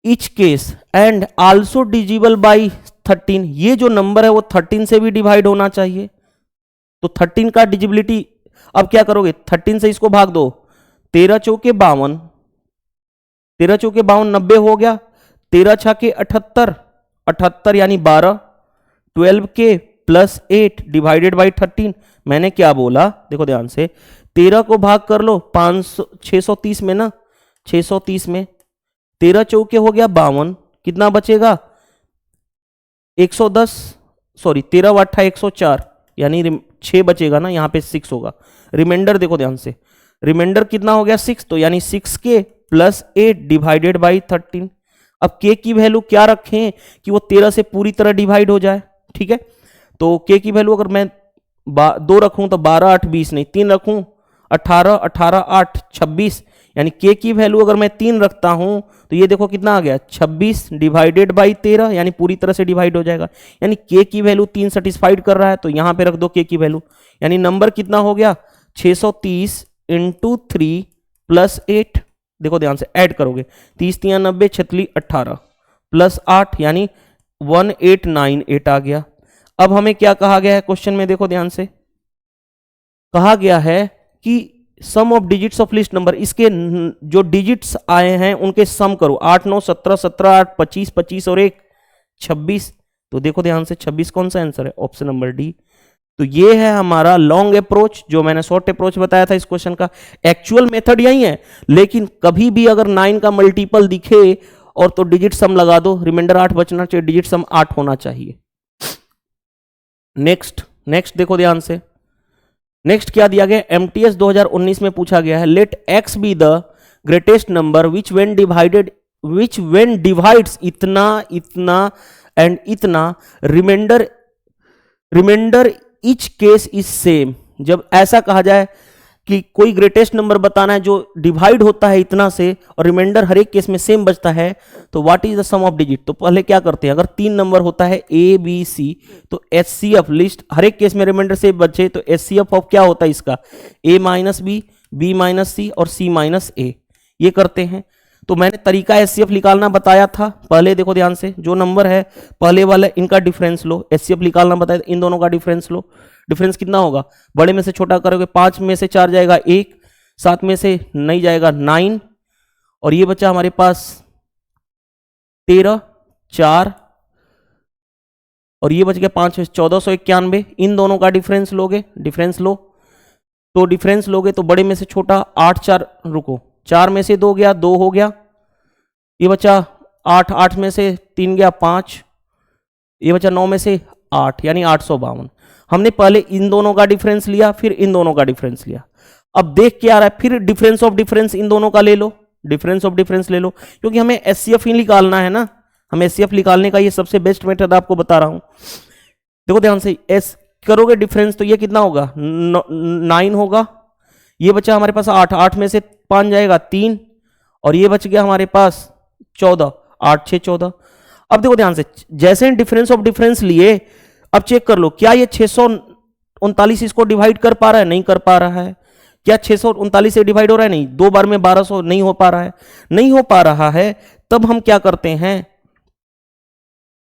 Speaker 1: etch case and also डिजिबल by 13, ये जो नंबर है वो 13 से भी डिवाइड होना चाहिए, तो 13 का डिजिबिलिटी, अब क्या करोगे 13 से इसको भाग दो, 13 चौके 52, 13 चौके 52 90 हो गया, 13 छके 78, 78 यानी 12, 12 के +8 डिवाइडेड बाई 13, मैंने क्या बोला देखो ध्यान से, 13 को भाग कर लो 630 में ना, 630 में 13 चौके हो गया 52, कितना बचेगा 110, सॉरी 13 8 104, यानी 6 बचेगा ना, यहां पे 6 होगा, रिमाइंडर देखो ध्यान से, रिमाइंडर कितना हो गया 6, तो यानी 6 के +8 डिवाइडेड बाई 13। अब के की वैल्यू क्या रखें कि वो 13 से पूरी तरह डिवाइड हो जाए, ठीक है, तो के की वैल्यू अगर मैं 2 रखूं तो 12 8 20 नहीं, 3 रखूं 18 18 8 26, यानी के की वैल्यू अगर मैं 3 रखता हूं तो ये देखो कितना आ गया 26 डिवाइडेड बाई 13, यानी पूरी तरह से डिवाइड हो जाएगा, यानी के की वैल्यू 3 सेटिस्फाइड कर रहा है, तो यहां पे रख दो के की वैल्यू, यानी नंबर कितना हो गया 630 इंटू 3 +8, देखो ध्यान से ऐड करोगे 30 3 90 छतली 18 +8, यानी 1898 आ गया। अब हमें क्या कहा गया है क्वेश्चन में, देखो ध्यान से, कहा गया है कि sum of digits of least number, इसके जो डिजिट्स आए हैं उनके सम करो, 8 9 17 17 8 25 25 और 1 26, तो देखो ध्यान से 26 कौन सा आंसर है, ऑप्शन नंबर डी। तो ये है हमारा लॉन्ग अप्रोच, जो मैंने शॉर्ट अप्रोच बताया था इस क्वेश्चन का, एक्चुअल मेथड यही है, लेकिन कभी भी अगर 9 का मल्टीपल दिखे और तो डिजिट सम लगा दो, रिमाइंडर 8 बचना चाहिए, डिजिट सम 8 होना चाहिए। नेक्स्ट देखो ध्यान से, नेक्स्ट क्या दिया गया, एमटीएस 2019 में पूछा गया है, let x be the greatest number which when divides इतना इतना एंड इतना, remainder each case is same. जब ऐसा कहा जाए कि कोई ग्रेटेस्ट नंबर बताना है जो डिवाइड होता है इतना से और रिमाइंडर हर एक केस में सेम बचता है, तो what is the sum of digit. तो पहले क्या करते हैं, अगर 3 नंबर होता है ए बी सी, तो एचसीएफ लिस्ट हर एक केस में रिमाइंडर से बचे, तो एचसीएफ ऑफ क्या होता है इसका, ए माइनस बी माइनस सी और सी माइनस ए, ये करते हैं। तो मैंने तरीका एचसीएफ निकालना बताया था, पहले देखो ध्यान से, जो नंबर है पहले वाला इनका डिफरेंस लो, एचसीएफ निकालना बताया, इन दोनों का डिफरेंस लो। डिफरेंस कितना होगा, बड़े में से छोटा करोगे 5 में से 4 जाएगा 1, 7 में से नहीं जाएगा 9, और ये बचा हमारे पास 13, 4, और ये बच गया 5 में 1491। इन दोनों का डिफरेंस लोगे, डिफरेंस लो, तो डिफरेंस लोगे तो बड़े में से छोटा 8, 4 रुको, 4 में से 2 गया, 2 हो गया, ये बचा 8, 8 में से 3 गया 5, ये बचा 9 में से 8, यानी 852। हमने पहले इन दोनों का डिफरेंस लिया, फिर इन दोनों का डिफरेंस लिया। अब देख के आ रहा है, फिर डिफरेंस ऑफ डिफरेंस इन दोनों का ले लो, डिफरेंस ऑफ डिफरेंस ले लो, क्योंकि हमें एचसीएफ ही निकालना है ना, हमें एचसीएफ निकालने का ये सबसे बेस्ट मेथड आपको बता रहा हूं। देखो ध्यान से, एस करोगे डिफरेंस तो ये कितना होगा, 9 होगा, ये बचा हमारे पास 8, 8 में से 5 जाएगा 3, और ये बच गया हमारे पास 14, 8 6 14। अब देखो ध्यान से, जैसे डिफरेंस ऑफ डिफरेंस लिए, अब चेक कर लो क्या ये 639 इसको डिवाइड कर पा रहा है, नहीं कर पा रहा है। क्या 639 से डिवाइड हो रहा है, नहीं, 2 बार में 1200 नहीं हो पा रहा है, नहीं हो पा रहा है। तब हम क्या करते हैं,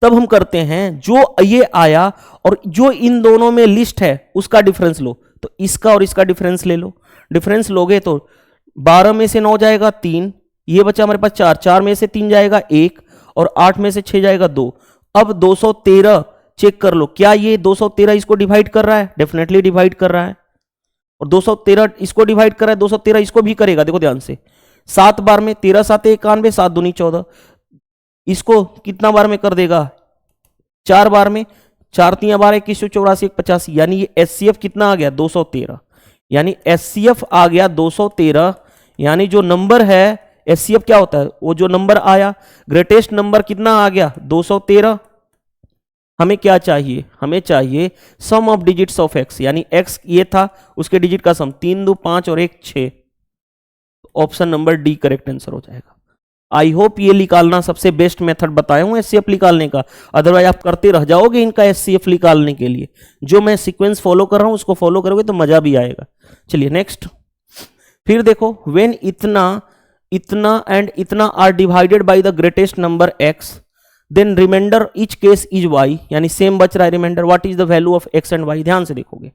Speaker 1: तब हम करते हैं जो ये आया और जो इन दोनों में लिस्ट है उसका डिफरेंस लो, तो इसका और इसका डिफरेंस ले लो। डिफरेंस लोगे तो 12 में से 9 जाएगा 3, ये बचा हमारे पास 4, 4 में से 3 जाएगा 1, और 8 में से 6 जाएगा 2। अब 213 चेक कर लो, क्या ये 213 इसको डिवाइड कर रहा है, डेफिनेटली डिवाइड कर रहा है, और 213 इसको डिवाइड कर रहा है, 213 इसको भी करेगा। देखो ध्यान से, 7 बार में 13 7 91, 7 दूनी 14, इसको कितना बार में कर देगा, 4 बार में, 4 3 12 2184 185, यानी ये एचसीएफ कितना आ गया, 213, यानी एचसीएफ आ गया 213। यानी जो नंबर है एचसीएफ क्या होता है, वो जो नंबर आया ग्रेटेस्ट नंबर कितना आ गया, 213। हमें क्या चाहिए, हमें चाहिए सम ऑफ डिजिट्स ऑफ एक्स, यानी एक्स ये था, उसके डिजिट का सम, 3 2 5 और 1 6। Option number D correct answer हो जाएगा। आई होप ये निकालना सबसे बेस्ट मेथड बताया हूं एचसीएफ निकालने का, अदरवाइज आप करते रह जाओगे इनका एचसीएफ निकालने के लिए। जो मैं सीक्वेंस फॉलो कर रहा हूं उसको फॉलो करोगे तो मजा भी आएगा। चलिए नेक्स्ट, फिर देखो, व्हेन इतना इतना एंड इतना are divided by the greatest number x, then remainder each case is y, यानी सेम बच रहा है remainder. What is the value of x and y, ध्यान से देखोगे,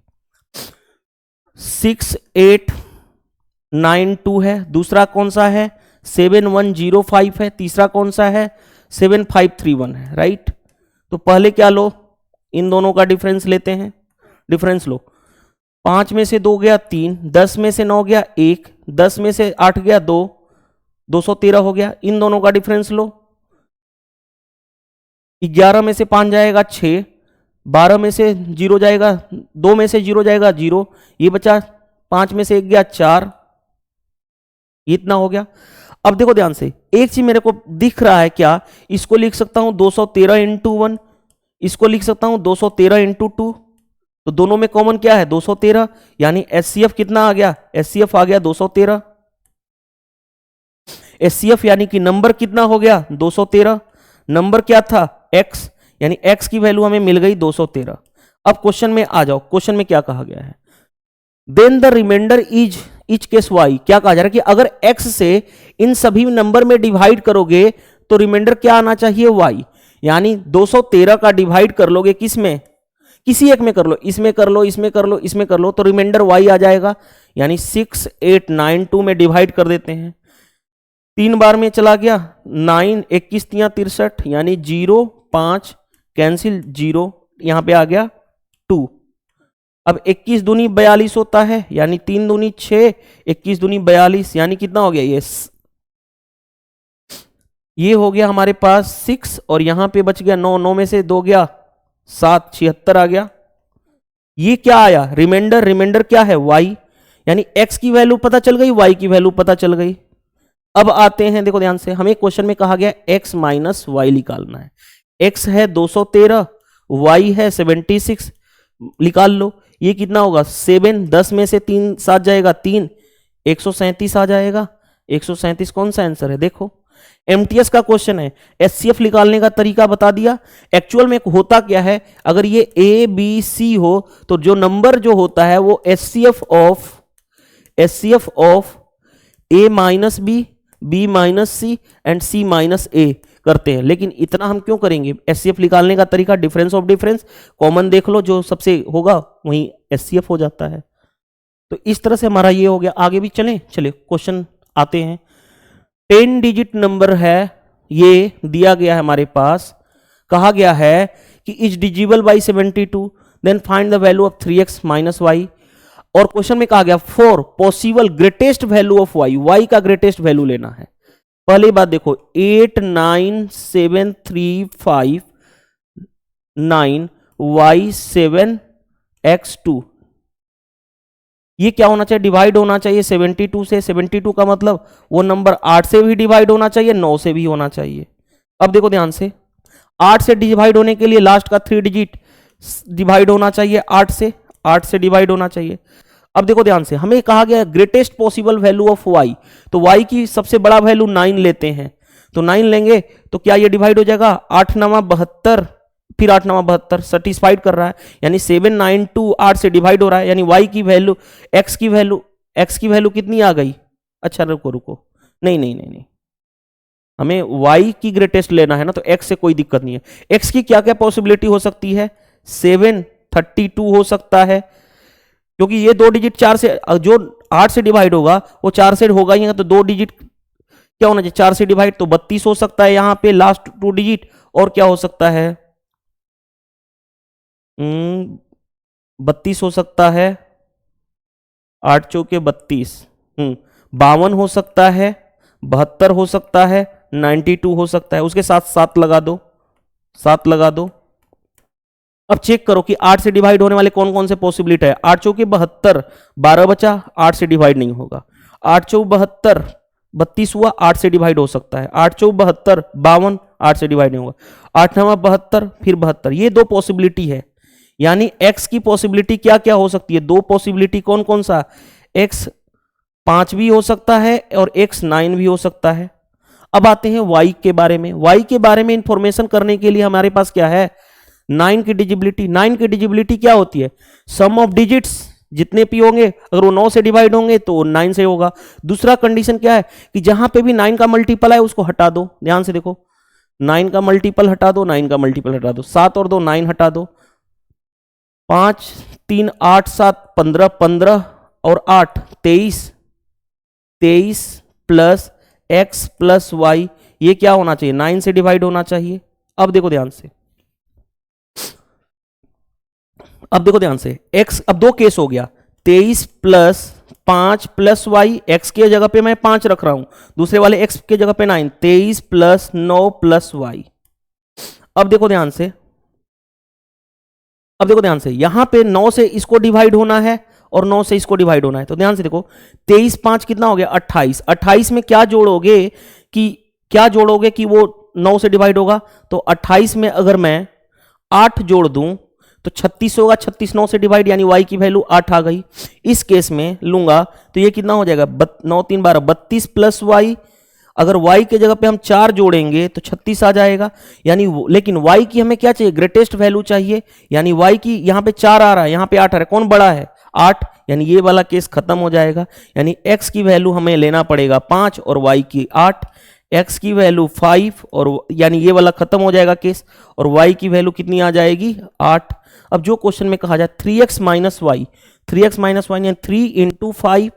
Speaker 1: 6892 है, दूसरा कौन सा है 7105 है, तीसरा कौन सा है 7531 है, राइट। तो पहले क्या लो, इन दोनों का डिफरेंस लेते हैं, डिफरेंस लो, 5 में से 2 गया 3, 10 में से 9 गया 1, 10 में से 8 गया 2, 213 हो गया। इन दोनों का डिफरेंस लो, 11 में से 5 जाएगा 6, 12 में से 0 जाएगा, 2 में से 0 जाएगा 0, ये बचा 5 में से 1 गया 4, इतना हो गया। अब देखो ध्यान से, एक चीज मेरे को दिख रहा है, क्या इसको लिख सकता हूं 213 इंटू 1, इसको लिख सकता हूं 213 इंटू 2, तो दोनों में कॉमन क्या है 213, यानी एचसीएफ कितना आ गया, एचसीएफ आ गया 213। एचसीएफ यानी कि नंबर कितना हो गया 213, नंबर क्या था x, यानी x की वैल्यू हमें मिल गई 213। अब क्वेश्चन में आ जाओ, क्वेश्चन में क्या कहा गया है, then the remainder is each case y, क्या कहा जा रहा है कि अगर x से इन सभी नंबर में डिवाइड करोगे तो रिमाइंडर क्या आना चाहिए y, यानी 213 का डिवाइड कर लोगे किस में, किसी एक में कर लो, इसमें कर लो, इसमें कर लो, इसमें कर लो, तो रिमाइंडर y आ जाएगा, यानी 6892 में डिवाइड कर देते हैं, 3 बार में चला गया 9, 21 3 63, यानी 0 5 कैंसिल 0, यहां पे आ गया 2। अब 21 दूनी 42 होता है, यानी 3 दूनी 6, 21 दूनी 42, यानी कितना हो गया, ये हो गया हमारे पास 6, और यहां पे बच गया 9, 9 में से 2 गया 7, 76 आ गया। ये क्या आया, रिमाइंडर, रिमाइंडर क्या है, y, यानी x की वैल्यू पता चल गई, y की वैल्यू पता चल गई। अब आते हैं, देखो ध्यान से, हमें क्वेश्चन में कहा गया x माइनस वाई निकालना है। x है 213, y है 76, निकाल लो। ये कितना होगा, 7, 10 में से 3 7 जाएगा 3, 137 आ जाएगा। 137 कौन सा आंसर है, देखो एमटीएस का क्वेश्चन है, एचसीएफ निकालने का तरीका बता दिया। एक्चुअल में होता क्या है, अगर ये ए बी सी हो तो जो नंबर जो होता है वो HCF of a minus b minus c and c minus a करते हैं। लेकिन इतना हम क्यों करेंगे, एचसीएफ निकालने का तरीका डिफरेंस ऑफ डिफरेंस, कॉमन देख लो, जो सबसे होगा वही एचसीएफ हो जाता है। तो इस तरह से हमारा ये हो गया। आगे भी चलें, चलिए क्वेश्चन आते हैं। 10 डिजिट नंबर है, ये दिया गया है हमारे पास, कहा गया है कि is divisible by 72, then find the value of 3x minus y. और क्वेश्चन में कहा गया for possible greatest value of y का ग्रेटेस्ट वैल्यू लेना है। पहली बात देखो, 8 9 7 3 5 9 y 7 x 2, ये क्या होना चाहिए, डिवाइड होना चाहिए 72 से। 72 का मतलब वो नंबर 8 से भी डिवाइड होना चाहिए, 9 से भी होना चाहिए। अब देखो ध्यान से, 8 से डिवाइड होने के लिए लास्ट का 3 डिजिट डिवाइड होना चाहिए 8 से डिवाइड होना चाहिए। अब देखो ध्यान से, हमें कहा गया greatest possible value of y, तो y की सबसे बड़ा वैल्यू 9 लेते हैं, तो 9 लेंगे तो क्या ये डिवाइड हो जाएगा, 8 9 72, फिर 8 9 72 सेटिस्फाइड कर रहा है, यानी 7 9 2 8 से डिवाइड हो रहा है, यानी y की वैल्यू, x की वैल्यू कितनी आ गई। अच्छा रुको, नहीं, हमें y की ग्रेटेस्ट लेना है ना, तो x से कोई दिक्कत नहीं है। x की क्या क्या पॉसिबिलिटी हो सकती है, 7 32 हो सकता है, क्योंकि ये 2 डिजिट 4 से, जो 8 से डिवाइड होगा वो 4 से होगा ही, तो 2 डिजिट क्या होना चाहिए, 4 से डिवाइड, तो 32 हो सकता है यहाँ पे लास्ट 2 डिजिट। और क्या हो सकता है, 32 हो सकता है, 8 चौके 32, 52 हो सकता है, 72 हो सकता है, 92 हो सकता है। उसके साथ 7 लगा दो। अब चेक करो कि 8 से डिवाइड होने वाले कौन कौन से पॉसिबिलिटी है। 8 चौके 72, 12 बचा, 8 से डिवाइड नहीं होगा। 8 चौक 72, 32 हुआ, 8 से डिवाइड हो सकता है। 8 चौक 72, 52, 8 से डिवाइड नहीं होगा। 8 9 72, फिर 72, ये 2 पॉसिबिलिटी है। यानी x की पॉसिबिलिटी क्या क्या हो सकती है, 2 पॉसिबिलिटी, कौन कौन सा, x 5 भी हो सकता है और x 9 भी हो सकता है। अब आते हैं y के बारे में। y के बारे में इंफॉर्मेशन करने के लिए हमारे पास क्या है, 9 की डिजिबिलिटी। 9 की डिजिबिलिटी क्या होती है, सम ऑफ डिजिट्स, जितने पी होंगे अगर वो 9 से डिवाइड होंगे तो 9 से होगा। दूसरा कंडीशन क्या है कि जहां पे भी 9 का मल्टीपल है उसको हटा दो। ध्यान से देखो, 9 का मल्टीपल हटा दो, 9 का मल्टीपल हटा दो, 7 और 2 9 हटा दो, 5 3 8 7 15, 15 और 8 23, 23 प्लस x प्लस वाई, ये क्या होना चाहिए, 9 से डिवाइड होना चाहिए। अब देखो ध्यान से, x, अब 2 केस हो गया, 23 प्लस 5 प्लस वाई, एक्स के जगह पे मैं 5 रख रहा हूं, दूसरे वाले x के जगह पे 9, 23 प्लस 9 प्लस वाई। अब देखो ध्यान से, यहां पे 9 से इसको डिवाइड होना है और 9 से इसको डिवाइड होना है, तो ध्यान से देखो, 23 5 कितना हो गया, 28। 28 में क्या जोड़ोगे कि वो 9 से डिवाइड होगा, तो 28 में अगर मैं 8 जोड़ दूं तो 36 होगा, 36 9 से डिवाइड, यानी y की वैल्यू 8 आ गई। इस केस में लूंगा तो ये कितना हो जाएगा, 9 3 12, 32 प्लस वाई, अगर y के जगह पे हम 4 जोड़ेंगे तो 36 आ जाएगा, यानी लेकिन y की हमें क्या चाहिए, ग्रेटेस्ट वैल्यू चाहिए, यानी y की यहां पे 4 आ रहा है, यहां पे 8 आ रहा है, कौन बड़ा है, 8, यानी ये वाला केस खत्म हो जाएगा। यानी x की वैल्यू हमें लेना पड़ेगा 5 और y की 8, x की वैल्यू 5 और यानी ये वाला खत्म हो जाएगा केस, और y की वैल्यू कितनी आ जाएगी, 8। अब जो क्वेश्चन में कहा जाए 3x minus Y, 3x minus Y यानी 3 इंटू 5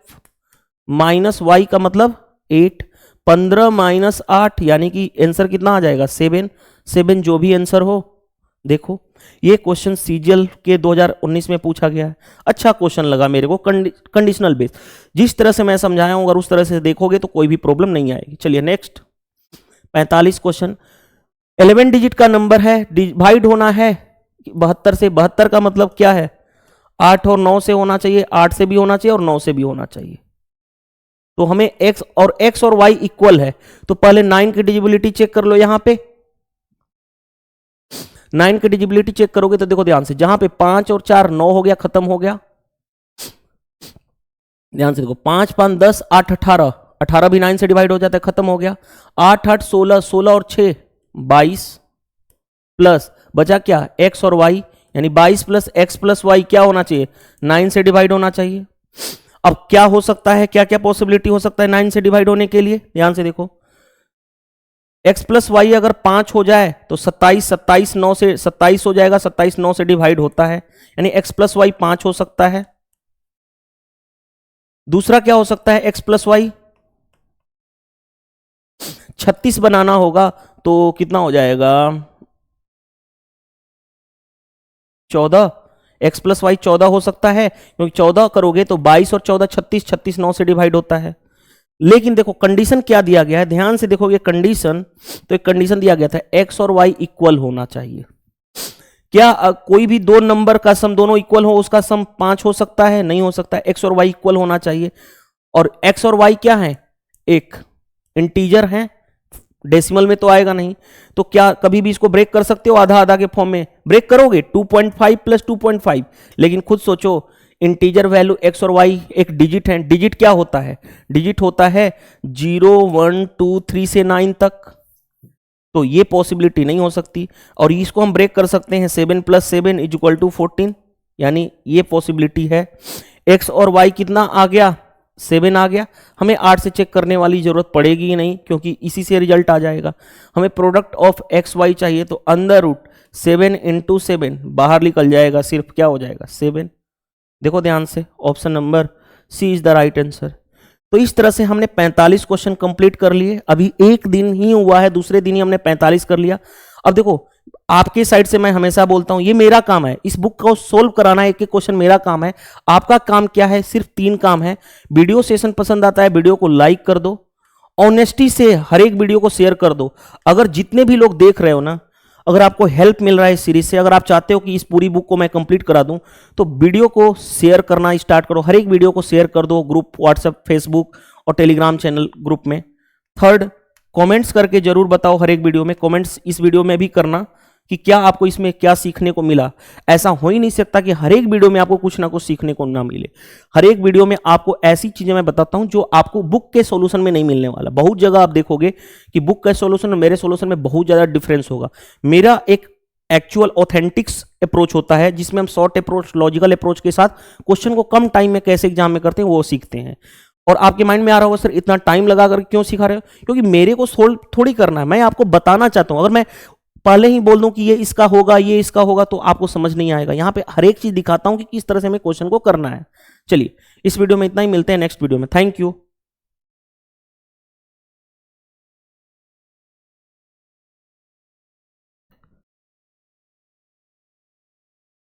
Speaker 1: माइनस वाई का मतलब 8, 15 माइनस 8 यानी कि आंसर कितना आ जाएगा, 7 जो भी आंसर हो। देखो ये क्वेश्चन सीजीएल के 2019 में पूछा गया है, अच्छा क्वेश्चन लगा मेरे को, कंडीशनल बेस, जिस तरह से मैं समझाया हूं अगर उस तरह से देखोगे तो कोई भी प्रॉब्लम नहीं आएगी। चलिए नेक्स्ट 45 क्वेश्चन, 11 डिजिट का नंबर है, डिवाइड होना है 72 से। 72 का मतलब क्या है, 8 और 9 से होना चाहिए, 8 से भी होना चाहिए और 9 से भी होना चाहिए। तो हमें x और y इक्वल है, तो पहले 9 की डिजिबिलिटी चेक कर लो। यहां पे 9 की डिजिबिलिटी चेक करोगे तो देखो ध्यान से, जहां पे 5 और 4 9 हो गया, खत्म हो गया। ध्यान से देखो, 5 5 10 8 18, 18 भी 9 से डिवाइड हो जाता है, खत्म हो गया। 8 8 16, 16 और 6 22, प्लस बचा क्या, x और y, यानी 22 प्लस x प्लस वाई क्या होना चाहिए, 9 से डिवाइड होना चाहिए। अब क्या हो सकता है, क्या क्या पॉसिबिलिटी हो सकता है 9 से डिवाइड होने के लिए, ध्यान से देखो। x प्लस वाई अगर 5 हो जाए तो 27, 27 9 से 27 हो जाएगा, 27 9 से डिवाइड होता है, यानी x प्लस वाई 5 हो सकता है। दूसरा क्या हो सकता है, x प्लस वाई 36 बनाना होगा तो कितना हो जाएगा, 14। x प्लस वाई 14 हो सकता है, क्योंकि 14 करोगे तो 22 और 14 36, 36 9 से डिवाइड होता है। लेकिन देखो कंडीशन क्या दिया गया है, ध्यान से देखोगे कंडीशन, तो एक कंडीशन दिया गया था x और y इक्वल होना चाहिए। क्या कोई भी दो नंबर का सम दोनों इक्वल हो, उसका सम 5 हो सकता है, नहीं हो सकता। x और y इक्वल होना चाहिए, और x और y क्या है, एक इंटीजर है, डेसिमल में तो आएगा नहीं। तो क्या कभी भी इसको ब्रेक कर सकते हो, आधा आधा के फॉर्म में ब्रेक करोगे, 2.5 प्लस 2.5। लेकिन खुद सोचो, इंटीजर वैल्यू x और y एक डिजिट है, डिजिट क्या होता है, डिजिट होता है 0 1 2 3 से 9 तक, तो ये पॉसिबिलिटी नहीं हो सकती। और इसको हम ब्रेक कर सकते हैं, 7 प्लस 7 इज इक्वल टू 14, यानी ये पॉसिबिलिटी है। x और y कितना आ गया, 7 आ गया। हमें 8 से चेक करने वाली जरूरत पड़ेगी ही नहीं, क्योंकि इसी से रिजल्ट आ जाएगा। हमें प्रोडक्ट ऑफ एक्स वाई चाहिए, तो अंडर रूट 7 इंटू 7 बाहर निकल जाएगा, सिर्फ क्या हो जाएगा 7। देखो ध्यान से, option number C is the right answer. तो इस तरह से हमने 45 क्वेश्चन कंप्लीट कर लिए। अभी एक दिन ही हुआ है, दूसरे दिन ही हमने 45 कर लिया। अब देखो, आपके साइड से मैं हमेशा बोलता हूं, ये मेरा काम है, इस बुक को सोल्व कराना, एक एक क्वेश्चन मेरा काम है। आपका काम क्या है, सिर्फ 3 काम है। वीडियो सेशन पसंद आता है, वीडियो को लाइक कर दो, ऑनेस्टी से हर एक वीडियो को शेयर कर दो। अगर जितने भी लोग देख रहे हो ना, अगर आपको हेल्प मिल रहा है इस सीरीज से, अगर आप चाहते हो कि इस पूरी बुक को मैं कंप्लीट करा दूं, तो वीडियो को शेयर करना स्टार्ट करो। हर एक वीडियो को शेयर कर दो, ग्रुप, व्हाट्सएप, फेसबुक और टेलीग्राम चैनल ग्रुप में। थर्ड, कमेंट्स करके जरूर बताओ हर एक वीडियो में। कमेंट्स इस वीडियो में भी करना कि क्या आपको इसमें क्या सीखने को मिला। ऐसा हो ही नहीं सकता कि हर एक वीडियो में आपको कुछ ना कुछ सीखने को ना मिले। हर एक वीडियो में आपको ऐसी चीजें मैं बताता हूं जो आपको बुक के सॉल्यूशन में नहीं मिलने वाला। बहुत जगह आप देखोगे कि बुक का सॉल्यूशन और मेरे सॉल्यूशन में बहुत ज्यादा डिफरेंस होगा। मेरा एक एक्चुअल ऑथेंटिक्स अप्रोच होता है, जिसमें हम शॉर्ट अप्रोच, लॉजिकल अप्रोच के साथ क्वेश्चन को कम टाइम में कैसे एग्जाम में करते हैं वो सीखते हैं। और आपके माइंड में आ रहा होगा सर इतना टाइम लगा कर क्यों सिखा रहे हो, क्योंकि मेरे को सोल्व थोड़ी करना है, मैं आपको बताना चाहता हूं। अगर मैं पहले ही बोल दूं कि ये इसका होगा, ये इसका होगा, तो आपको समझ नहीं आएगा। यहां पे हर एक चीज दिखाता हूं कि किस तरह से हमें क्वेश्चन को करना है। चलिए, इस वीडियो में इतना ही, मिलते हैं नेक्स्ट वीडियो में। Thank you.